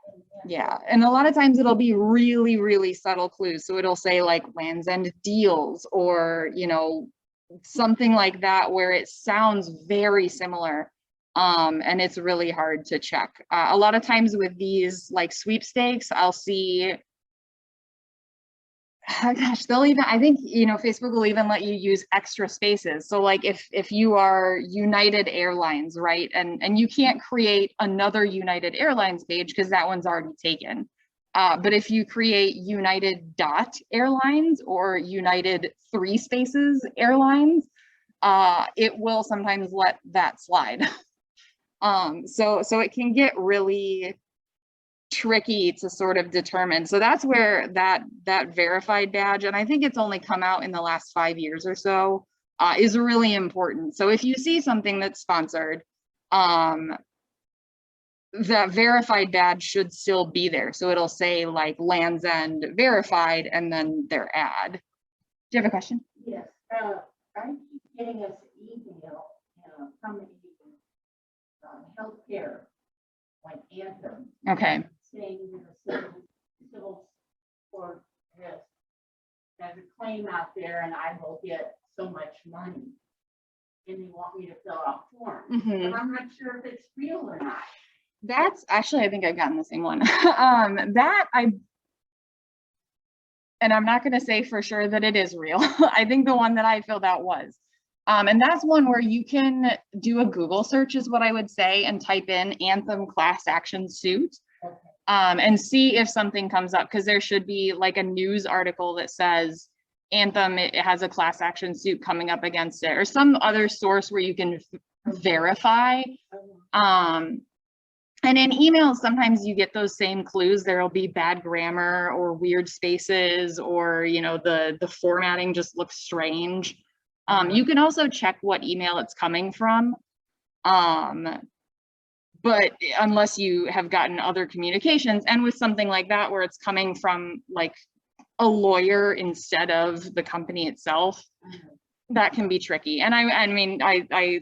Yeah, and a lot of times it'll be really, really subtle clues. So it'll say like Land's End deals or, something like that where it sounds very similar. And it's really hard to check. A lot of times with these like sweepstakes, I'll see, gosh, I think, Facebook will even let you use extra spaces. So like if you are United Airlines, right? And you can't create another United Airlines page because that one's already taken. But if you create United Dot Airlines or United Three Spaces Airlines, it will sometimes let that slide. So it can get really tricky to sort of determine. So that's where that verified badge, and I think it's only come out in the last 5 years or so, is really important. So if you see something that's sponsored, that verified badge should still be there. So it'll say like Land's End verified and then their ad. Do you have a question? Yes, I keep getting us email from the healthcare, like Anthem. Okay. Saying civil court has a claim out there and I will get so much money. And they want me to fill out forms. Mm-hmm. But I'm not sure if it's real or not. That's actually, I think I've gotten the same one. And I'm not going to say for sure that it is real. I think the one that I filled out was. And that's one where you can do a Google search is what I would say and type in Anthem class action suit. Okay. And see if something comes up, because there should be like a news article that says Anthem, it has a class action suit coming up against it, or some other source where you can verify. And in emails, sometimes you get those same clues. There'll be bad grammar or weird spaces, or, you know, the formatting just looks strange. You can also check what email it's coming from. But unless you have gotten other communications, and with something like that, where it's coming from like a lawyer instead of the company itself, that can be tricky. And I mean, I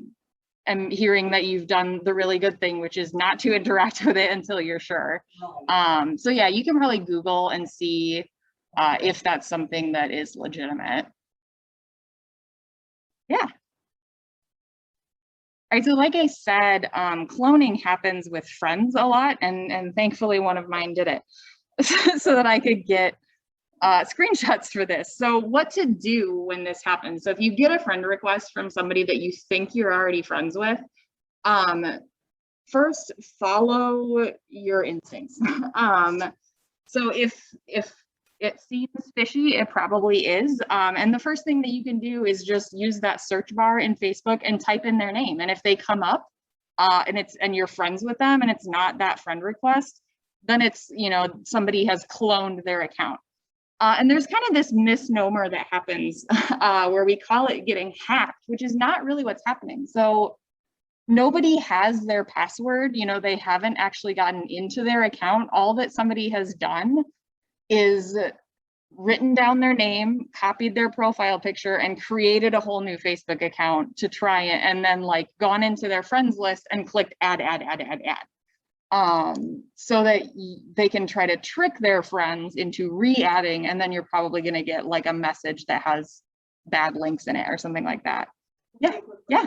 am hearing that you've done the really good thing, which is not to interact with it until you're sure. So yeah, you can probably Google and see if that's something that is legitimate. Yeah. All right, so like I said, cloning happens with friends a lot, and thankfully one of mine did it so that I could get screenshots for this. So what to do when this happens. So if you get a friend request from somebody that you think you're already friends with, first follow your instincts. So if it seems fishy, it probably is. And the first thing that you can do is just use that search bar in Facebook and type in their name. And if they come up and you're friends with them and it's not that friend request, then it's, you know, somebody has cloned their account. And there's kind of this misnomer that happens where we call it getting hacked, which is not really what's happening. So nobody has their password, you know, they haven't actually gotten into their account. All that somebody has done is written down their name, copied their profile picture, and created a whole new Facebook account to try it, and then like gone into their friends list and clicked add, so that they can try to trick their friends into re-adding, and then you're probably going to get like a message that has bad links in it or something like that. Yeah, yeah.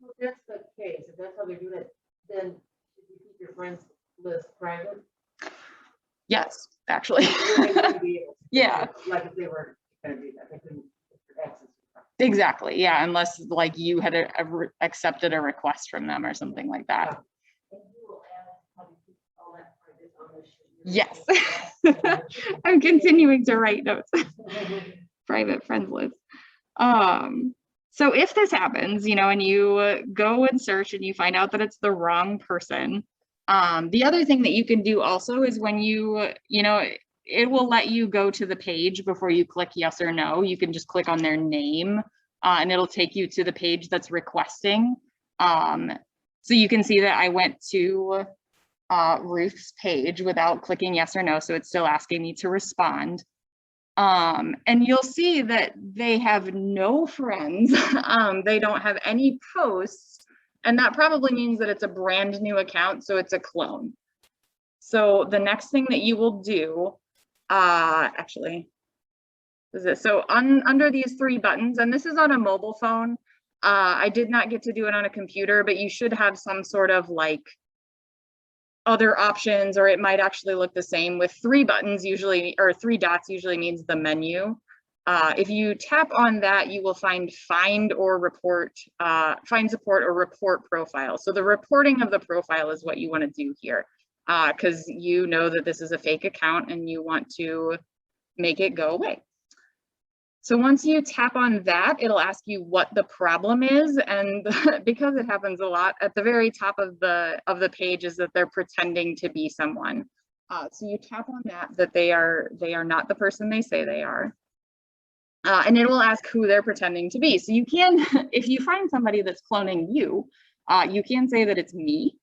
Well, that's the case. If that's how they do it, then should you keep your friends list private? Yes, actually. Yeah. Like if they were going to do that, they couldn't access. Exactly. Yeah, unless like you had accepted a request from them or something like that. Yes. I'm continuing to write notes. Private friends list. So if this happens, you know, and you go and search and you find out that it's the wrong person, the other thing that you can do also is when you know, it will let you go to the page before you click yes or no. You can just click on their name and it'll take you to the page that's requesting. So you can see that I went to Ruth's page without clicking yes or no, so it's still asking me to respond. And you'll see that they have no friends. They don't have any posts, and that probably means that it's a brand new account, so it's a clone. So the next thing that you will do, actually, is it so under these three buttons, and this is on a mobile phone. I did not get to do it on a computer, but you should have some sort of like other options, or it might actually look the same with three buttons usually, or three dots usually means the menu. If you tap on that, you will find find support or report profile. So the reporting of the profile is what you want to do here. because you know that this is a fake account and you want to make it go away. So once you tap on that, it'll ask you what the problem is, and because it happens a lot, at the very top of the page is that they're pretending to be someone. So you tap on that they are not the person they say they are, and it will ask who they're pretending to be. So you can, if you find somebody that's cloning you, you can say that it's me,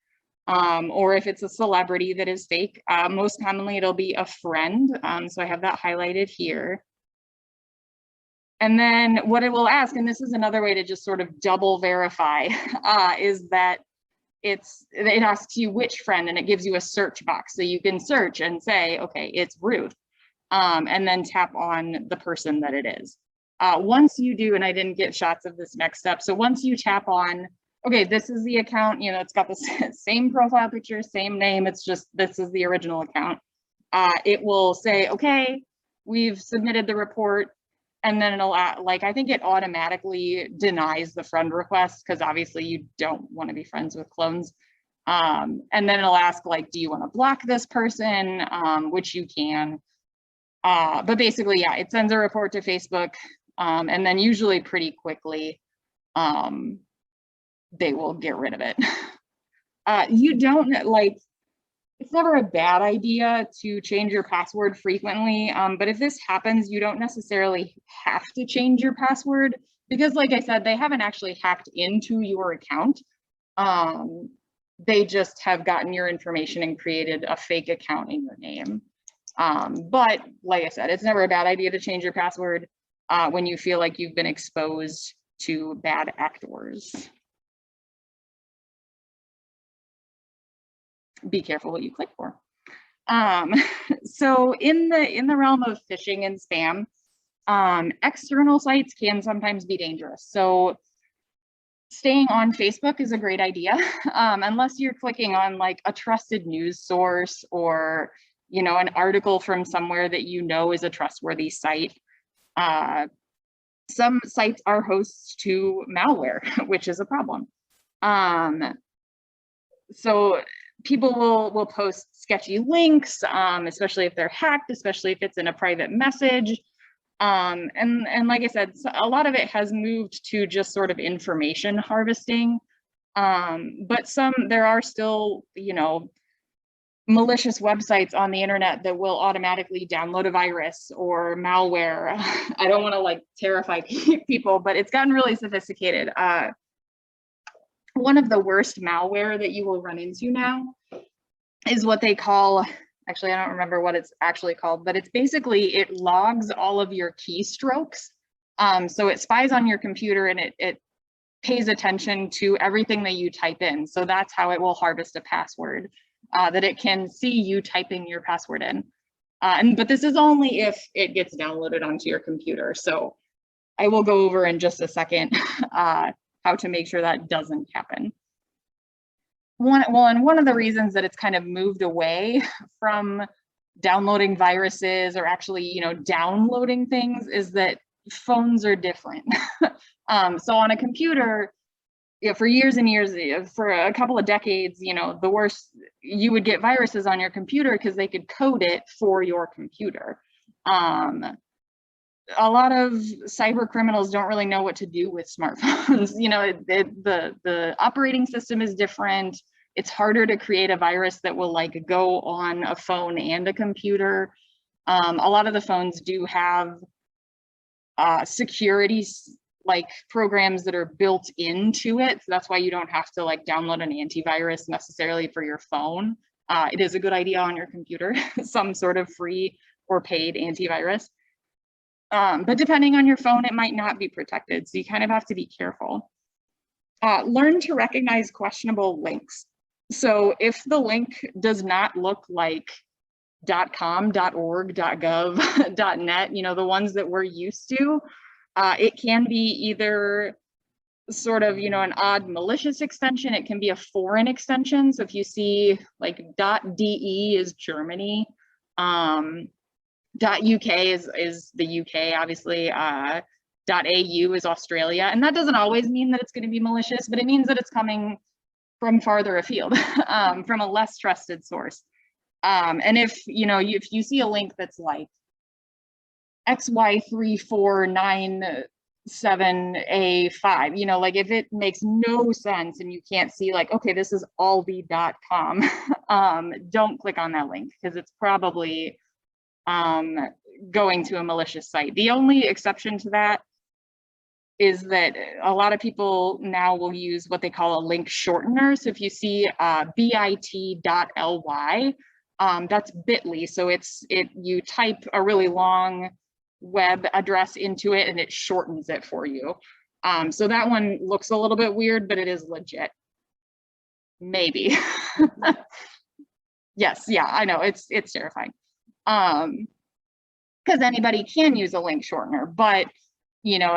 or if it's a celebrity that is fake. Most commonly, it'll be a friend. So I have that highlighted here. And then what it will ask, and this is another way to just sort of double verify, is that it asks you which friend, and it gives you a search box. So you can search and say, okay, it's Ruth, and then tap on the person that it is. Once you do, and I didn't get shots of this next step. So once you tap on, okay, this is the account, it's got the same profile picture, same name. It's just, this is the original account. It will say, okay, we've submitted the report. And then it'll, I think it automatically denies the friend request because obviously you don't want to be friends with clones. And then it'll ask, do you want to block this person, which you can. But basically, yeah, it sends a report to Facebook, and then usually pretty quickly, they will get rid of it. You don't, it's never a bad idea to change your password frequently, but if this happens, you don't necessarily have to change your password because, like I said, they haven't actually hacked into your account. They just have gotten your information and created a fake account in your name. But like I said, it's never a bad idea to change your password when you feel like you've been exposed to bad actors. Be careful what you click for. So in the realm of phishing and spam, external sites can sometimes be dangerous. So staying on Facebook is a great idea, unless you're clicking on a trusted news source or an article from somewhere that is a trustworthy site. Some sites are hosts to malware, which is a problem. So people will post sketchy links, especially if they're hacked, especially if it's in a private message. And like I said, a lot of it has moved to just sort of information harvesting. But there are still, malicious websites on the internet that will automatically download a virus or malware. I don't want to terrify people, but it's gotten really sophisticated. One of the worst malware that you will run into now is what they call, actually, I don't remember what it's actually called, but it's basically, it logs all of your keystrokes. So it spies on your computer and it pays attention to everything that you type in. So that's how it will harvest a password, that it can see you typing your password in. But this is only if it gets downloaded onto your computer. So I will go over in just a second how to make sure that doesn't happen. And one of the reasons that it's kind of moved away from downloading viruses or actually, downloading things is that phones are different. So on a computer, for years and years, for a couple of decades, the worst, you would get viruses on your computer because they could code it for your computer. A lot of cyber criminals don't really know what to do with smartphones. The operating system is different. It's harder to create a virus that will go on a phone and a computer. A lot of the phones do have security programs that are built into it. So that's why you don't have to download an antivirus necessarily for your phone. It is a good idea on your computer, some sort of free or paid antivirus. But depending on your phone, it might not be protected. So you kind of have to be careful. Learn to recognize questionable links. So if the link does not look like .com, .org, .gov, .net, the ones that we're used to, it can be either sort of, an odd malicious extension. It can be a foreign extension. So if you see .de is Germany, .uk is the UK, obviously, .au is Australia. And that doesn't always mean that it's going to be malicious, but it means that it's coming from farther afield, from a less trusted source. And if, you know, if you see a link that's like XY3497A5, you know, like if it makes no sense and you can't see like, okay, this is allbe.com, don't click on that link because it's probably going to a malicious site. The only exception to that is that a lot of people now will use what they call a link shortener. So if you see bit.ly, that's bit.ly. So you type a really long web address into it and it shortens it for you. So that one looks a little bit weird, but it is legit. Maybe. Yes, yeah, I know, it's terrifying. Because anybody can use a link shortener, but you know,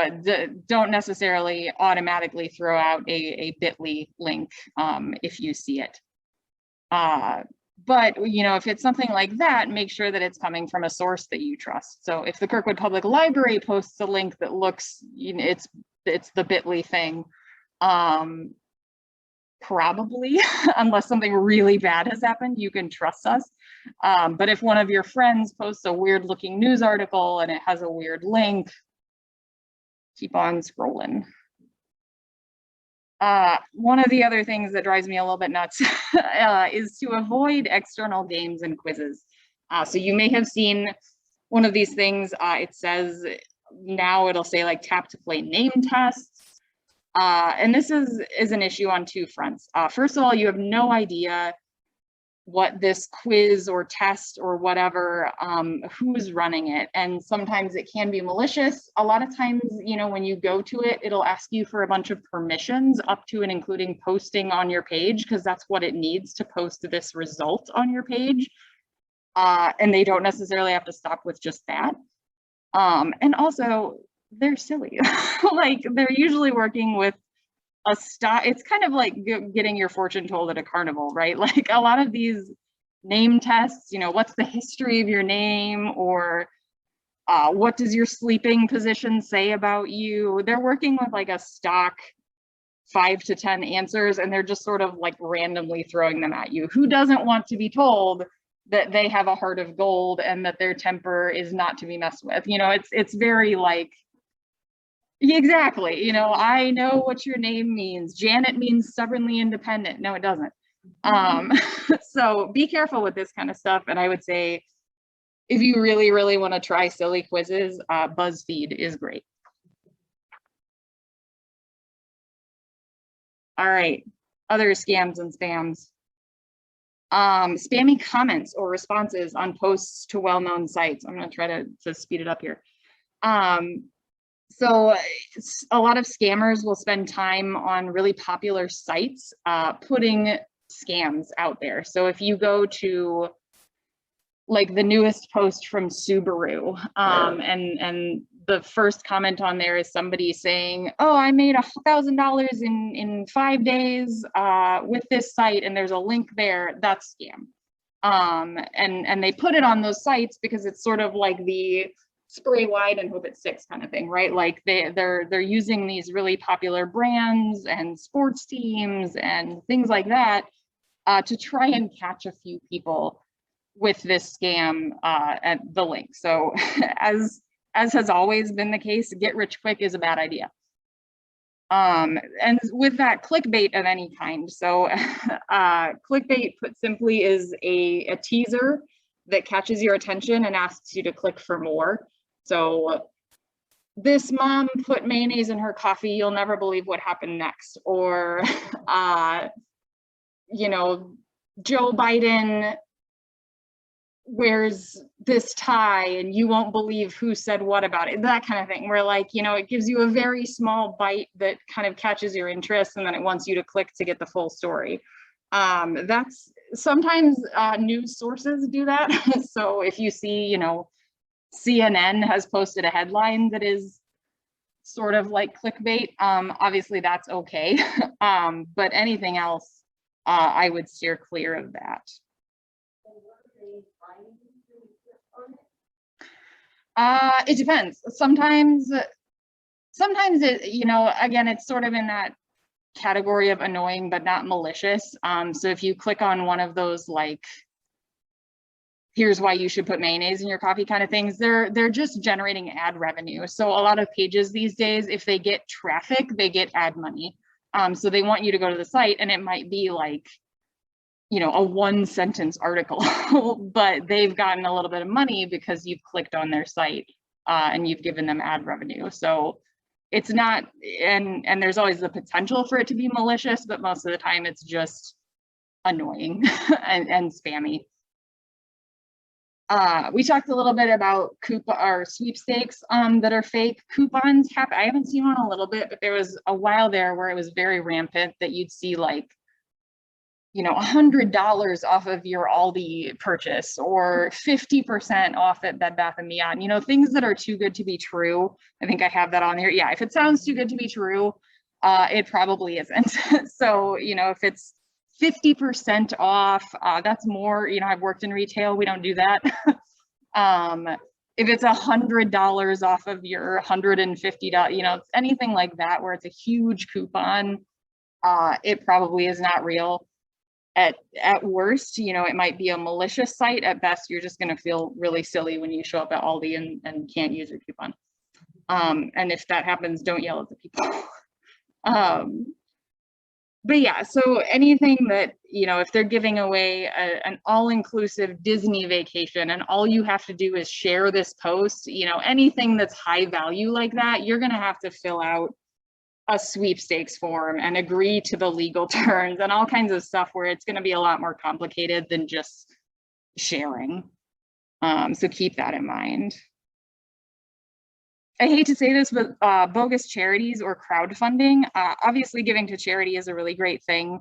don't necessarily automatically throw out a bit.ly link if you see it. But you know, if it's something like that, make sure that it's coming from a source that you trust. So if the Kirkwood Public Library posts a link that looks, you know, it's the bit.ly thing, probably, unless something really bad has happened, you can trust us. But if one of your friends posts a weird looking news article and it has a weird link, keep on scrolling. One of the other things that drives me a little bit nuts is to avoid external games and quizzes. So you may have seen one of these things. It says, now it'll say like tap to play name tests. And this is an issue on two fronts. First of all, you have no idea what this quiz or test or whatever, who's running it. And sometimes it can be malicious. A lot of times, you know, when you go to it, it'll ask you for a bunch of permissions up to and including posting on your page, because that's what it needs to post this result on your page. And they don't necessarily have to stop with just that. And also, they're silly. Like, they're usually working with a stock. It's kind of like getting your fortune told at a carnival, right? Like a lot of these name tests, you know, what's the history of your name, or what does your sleeping position say about you? They're working with like a stock 5 to 10 answers, and they're just sort of like randomly throwing them at you. Who doesn't want to be told that they have a heart of gold and that their temper is not to be messed with? You know, it's very like, exactly, you know, I know what your name means. Janet means stubbornly independent. No, it doesn't. So be careful with this kind of stuff. And I would say, if you really, really want to try silly quizzes, BuzzFeed is great. All right, other scams and spams. Spammy comments or responses on posts to well-known sites. I'm going to try to speed it up here. So a lot of scammers will spend time on really popular sites putting scams out there. So if you go to like the newest post from Subaru, and the first comment on there is somebody saying, oh, I made $1,000 in 5 days with this site, and there's a link there, that's scam. And they put it on those sites because it's sort of like the spray wide and hope it sticks kind of thing, right? Like they're using these really popular brands and sports teams and things like that to try and catch a few people with this scam at the link. So as has always been the case, get rich quick is a bad idea. And with that, clickbait of any kind. So clickbait, put simply, is a teaser that catches your attention and asks you to click for more. So this mom put mayonnaise in her coffee, you'll never believe what happened next. Or, you know, Joe Biden wears this tie and you won't believe who said what about it, that kind of thing, where like, you know, it gives you a very small bite that kind of catches your interest and then it wants you to click to get the full story. That's sometimes news sources do that. So if you see, you know, CNN has posted a headline that is sort of like clickbait, obviously that's okay. But anything else, I would steer clear of that. It depends. Sometimes it, you know, again, it's sort of in that category of annoying but not malicious. So if you click on one of those like here's why you should put mayonnaise in your coffee kind of things. They're just generating ad revenue. So a lot of pages these days, if they get traffic, they get ad money. So they want you to go to the site, and it might be like, you know, a 1-sentence article, but they've gotten a little bit of money because you've clicked on their site and you've given them ad revenue. So it's not, and there's always the potential for it to be malicious, but most of the time it's just annoying and spammy. We talked a little bit about coupon or sweepstakes that are fake. Coupons I haven't seen one a little bit, but there was a while there where it was very rampant that you'd see like, you know, $100 off of your Aldi purchase or 50% off at Bed Bath & Beyond, you know, things that are too good to be true. I think I have that on there. Yeah, if it sounds too good to be true, it probably isn't. So, you know, if it's 50% off, that's more, you know, I've worked in retail, we don't do that. If it's $100 off of your $150, you know, anything like that, where it's a huge coupon, it probably is not real. At worst, you know, it might be a malicious site. At best, you're just going to feel really silly when you show up at Aldi and can't use your coupon. And if that happens, don't yell at the people. But yeah, so anything that, you know, if they're giving away an all-inclusive Disney vacation and all you have to do is share this post, you know, anything that's high value like that, you're going to have to fill out a sweepstakes form and agree to the legal terms and all kinds of stuff where it's going to be a lot more complicated than just sharing. So keep that in mind. I hate to say this, but bogus charities or crowdfunding, obviously giving to charity is a really great thing,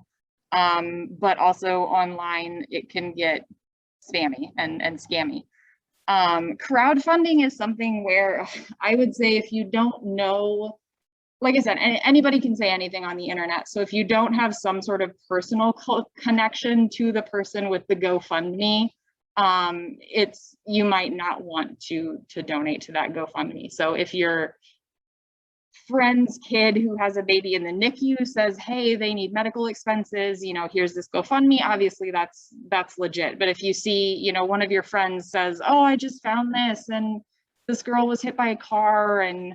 but also online it can get spammy and scammy. Crowdfunding is something where I would say if you don't know, like I said, anybody can say anything on the internet. So if you don't have some sort of personal connection to the person with the GoFundMe, you might not want to donate to that GoFundMe. So if your friend's kid who has a baby in the NICU says, hey, they need medical expenses, you know, here's this GoFundMe, obviously that's legit. But if you see, you know, one of your friends says, oh, I just found this and this girl was hit by a car and,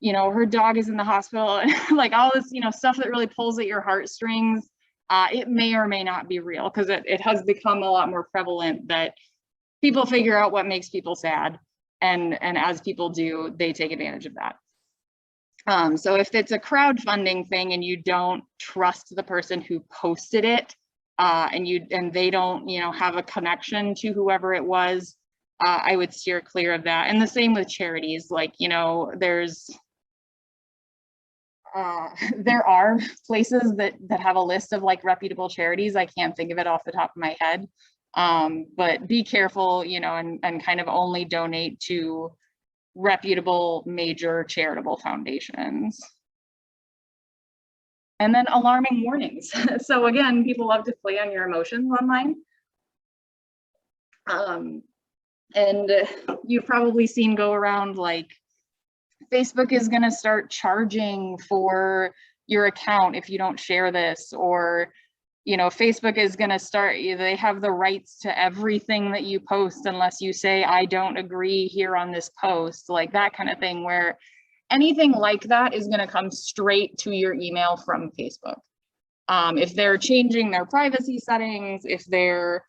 you know, her dog is in the hospital, like all this, you know, stuff that really pulls at your heartstrings, it may or may not be real, because it has become a lot more prevalent that people figure out what makes people sad, and as people do, they take advantage of that. So if it's a crowdfunding thing and you don't trust the person who posted it, and they don't, you know, have a connection to whoever it was, I would steer clear of that. And the same with charities, like, you know, there are places that have a list of like reputable charities. I can't think of it off the top of my head, but be careful, you know, and kind of only donate to reputable major charitable foundations. And then alarming warnings. So again, people love to play on your emotions online. And you've probably seen go around like, Facebook is going to start charging for your account if you don't share this, or, you know, Facebook is going to start, they have the rights to everything that you post unless you say, I don't agree here on this post, like that kind of thing, where anything like that is going to come straight to your email from Facebook. If they're changing their privacy settings, if they're,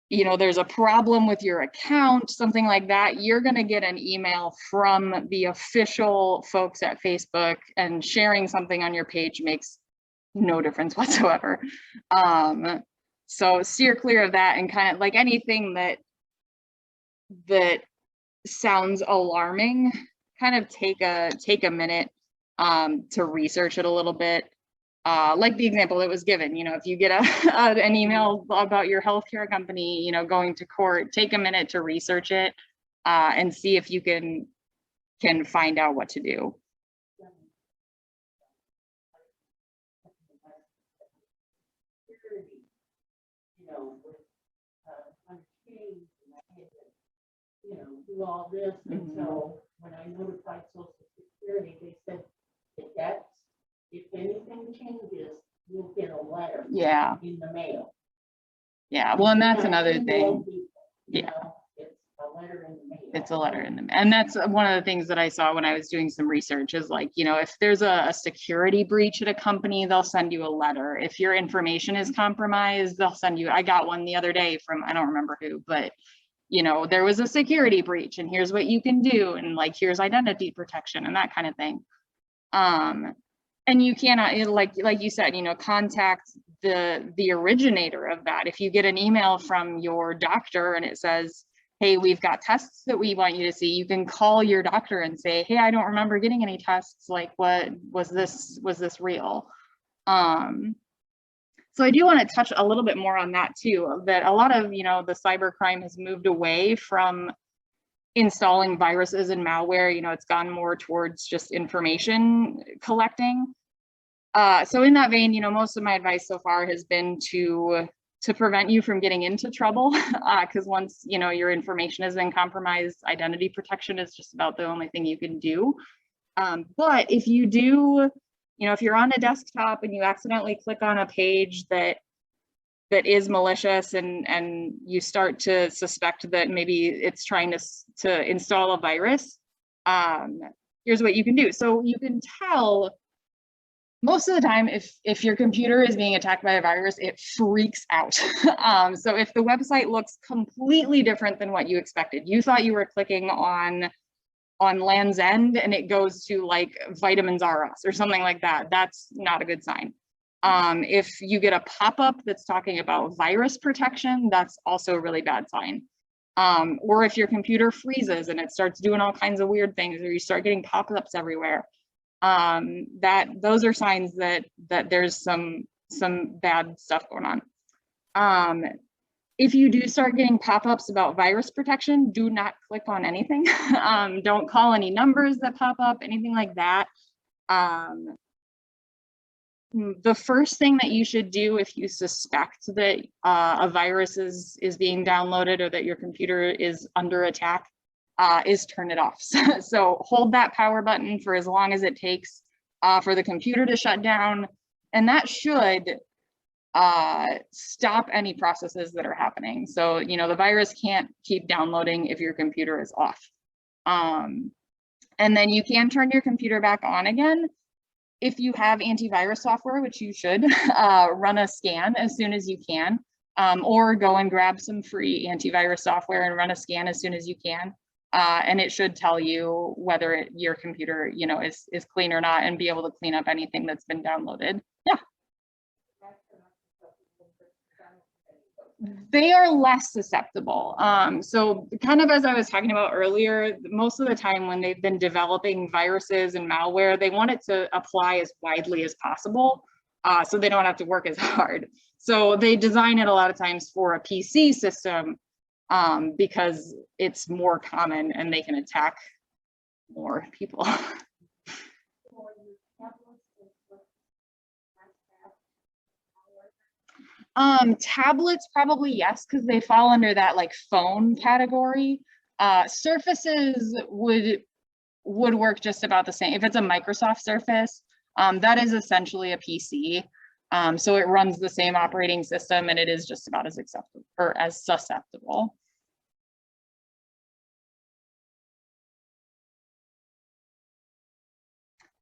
you know, there's a problem with your account, something like that, you're going to get an email from the official folks at Facebook, and sharing something on your page makes no difference whatsoever. So steer clear of that, and kind of like anything that sounds alarming, kind of take a minute to research it a little bit. Like the example that was given, you know, if you get an email about your healthcare company, you know, going to court, take a minute to research it and see if you can find out what to do. You know, with you know, do all this until when I notified Social Security, they said that if anything changes, you'll get a letter in the mail. Yeah, well, and that's another thing. You Yeah. know, it's a letter in the mail. It's a letter in the, and that's one of the things that I saw when I was doing some research is like, you know, if there's a security breach at a company, they'll send you a letter. If your information is compromised, they'll send you, I got one the other day from, I don't remember who, but you know, there was a security breach and here's what you can do. And like, here's identity protection and that kind of thing. And you cannot, like you said, you know, contact the originator of that. If you get an email from your doctor and it says, hey, we've got tests that we want you to see, you can call your doctor and say, hey, I don't remember getting any tests. Like, what was this real? So I do want to touch a little bit more on that too, that a lot of, you know, the cybercrime has moved away from installing viruses and malware. You know, it's gone more towards just information collecting. So in that vein, you know, most of my advice so far has been to prevent you from getting into trouble, because once, you know, your information has been compromised, identity protection is just about the only thing you can do. But if you do, you know, if you're on a desktop and you accidentally click on a page that is malicious and you start to suspect that maybe it's trying to install a virus, here's what you can do. So you can tell most of the time if your computer is being attacked by a virus, it freaks out. So if the website looks completely different than what you expected, you thought you were clicking on Land's End and it goes to like Vitamins R Us or something like that, that's not a good sign. If you get a pop-up that's talking about virus protection, that's also a really bad sign. Or if your computer freezes and it starts doing all kinds of weird things, or you start getting pop-ups everywhere, those are signs that there's some bad stuff going on. If you do start getting pop-ups about virus protection, do not click on anything. Don't call any numbers that pop up, anything like that. The first thing that you should do if you suspect that a virus is being downloaded or that your computer is under attack is turn it off. So hold that power button for as long as it takes for the computer to shut down, and that should stop any processes that are happening. So, you know, the virus can't keep downloading if your computer is off. And then you can turn your computer back on again. If you have antivirus software, which you should, run a scan as soon as you can, or go and grab some free antivirus software and run a scan as soon as you can. And it should tell you whether your computer, you know, is clean or not, and be able to clean up anything that's been downloaded. Yeah. They are less susceptible. So kind of as I was talking about earlier, most of the time when they've been developing viruses and malware, they want it to apply as widely as possible, so they don't have to work as hard. So they design it a lot of times for a PC system because it's more common and they can attack more people. Tablets, probably yes, because they fall under that like phone category. Surfaces would work just about the same. If it's a Microsoft Surface, that is essentially a PC. So it runs the same operating system and it is just about as acceptable or as susceptible.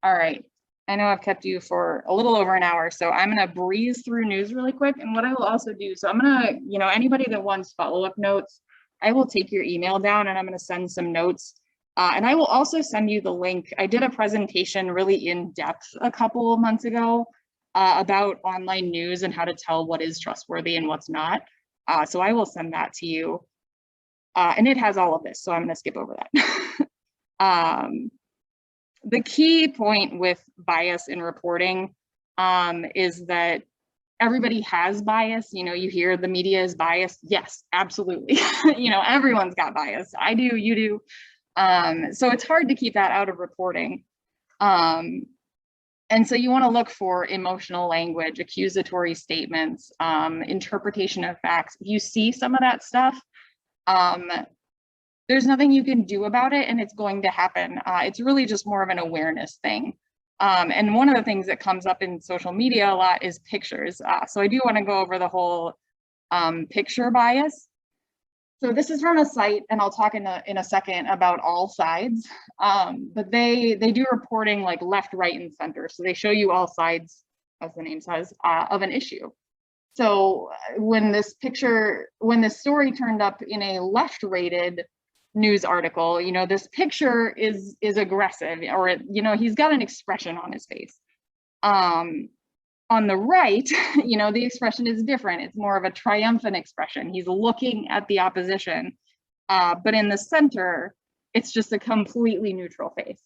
All right. I know I've kept you for a little over an hour, so I'm going to breeze through news really quick. And what I will also do, so I'm going to, you know, anybody that wants follow-up notes, I will take your email down and I'm going to send some notes. And I will also send you the link. I did a presentation really in depth a couple of months ago about online news and how to tell what is trustworthy and what's not. So I will send that to you. And it has all of this, so I'm going to skip over that. The key point with bias in reporting is that everybody has bias. You know, you hear the media is biased. Yes, absolutely. You know, everyone's got bias. I do, you do. So it's hard to keep that out of reporting. And so you want to look for emotional language, accusatory statements, interpretation of facts. If you see some of that stuff, there's nothing you can do about it and it's going to happen. It's really just more of an awareness thing. And one of the things that comes up in social media a lot is pictures. So I do want to go over the whole picture bias. So this is from a site, and I'll talk in a second about all sides, but they do reporting like left, right, and center. So they show you all sides, as the name says, of an issue. So when this story turned up in a left-rated news article, you know, this picture is aggressive, or you know, he's got an expression on his face. On the right, you know, the expression is different. It's more of a triumphant expression. He's looking at the opposition, but in the center, it's just a completely neutral face.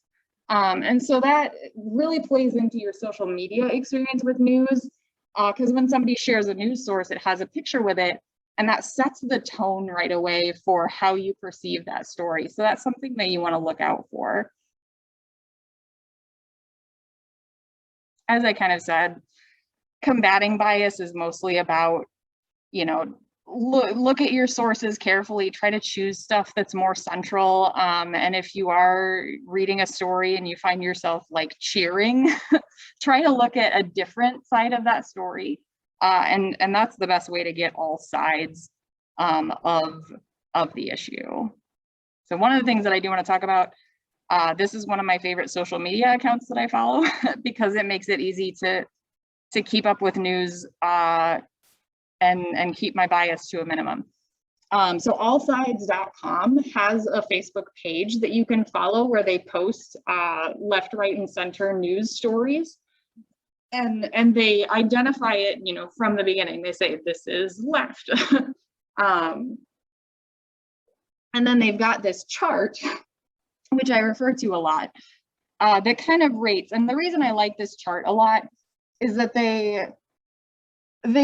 And so that really plays into your social media experience with news, because when somebody shares a news source, it has a picture with it, and that sets the tone right away for how you perceive that story. So that's something that you want to look out for. As I kind of said, combating bias is mostly about, you know, look at your sources carefully, try to choose stuff that's more central. And if you are reading a story and you find yourself like cheering, try to look at a different side of that story. And that's the best way to get all sides of the issue. So one of the things that I do want to talk about, this is one of my favorite social media accounts that I follow because it makes it easy to keep up with news and keep my bias to a minimum. So allsides.com has a Facebook page that you can follow where they post left, right, and center news stories. And they identify it, you know, from the beginning. They say this is left. And then they've got this chart, which I refer to a lot, that kind of rates. And the reason I like this chart a lot is that they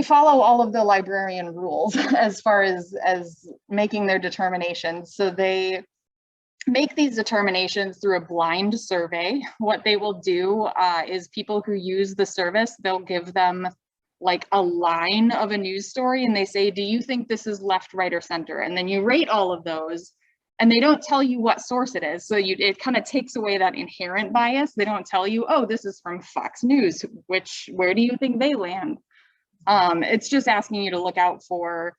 follow all of the librarian rules as far as making their determinations. So they make these determinations through a blind survey. What they will do is people who use the service, they'll give them like a line of a news story and they say, do you think this is left, right, or center? And then you rate all of those, and they don't tell you what source it is. So it kind of takes away that inherent bias. They don't tell you, oh, this is from Fox News, where do you think they land? It's just asking you to look out for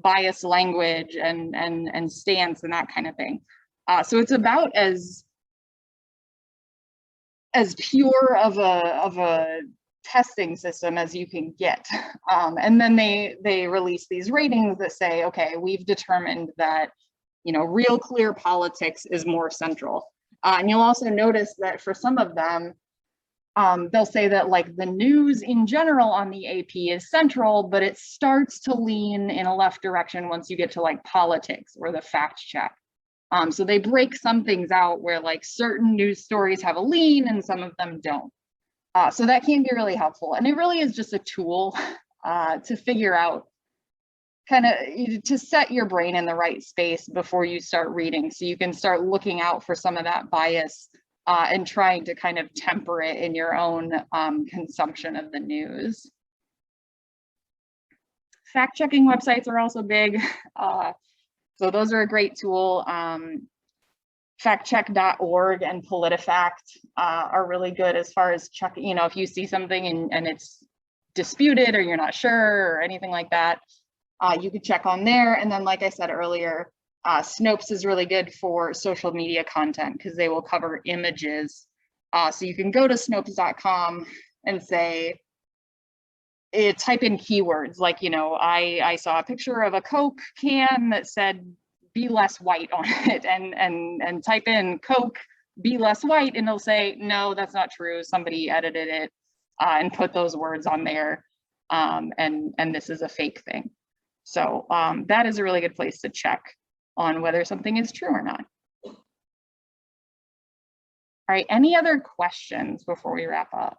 biased language and stance and that kind of thing. So it's about as pure of a testing system as you can get. And then they release these ratings that say, okay, we've determined that, you know, real clear politics is more central. And you'll also notice that for some of them, they'll say that like the news in general on the AP is central, but it starts to lean in a left direction once you get to like politics or the fact check. So they break some things out where like certain news stories have a lean and some of them don't. So that can be really helpful. And it really is just a tool to figure out, kind of to set your brain in the right space before you start reading. So you can start looking out for some of that bias and trying to kind of temper it in your own consumption of the news. Fact-checking websites are also big. So those are a great tool. Factcheck.org and PolitiFact are really good as far as checking, you know, if you see something and it's disputed or you're not sure or anything like that, you could check on there. And then, like I said earlier, Snopes is really good for social media content because they will cover images. So you can go to Snopes.com and say, type in keywords like, you know, I saw a picture of a Coke can that said be less white on it, and type in Coke be less white, and it'll say, no, that's not true. Somebody edited it and put those words on there, and this is a fake thing. So that is a really good place to check on whether something is true or not. All right, any other questions before we wrap up?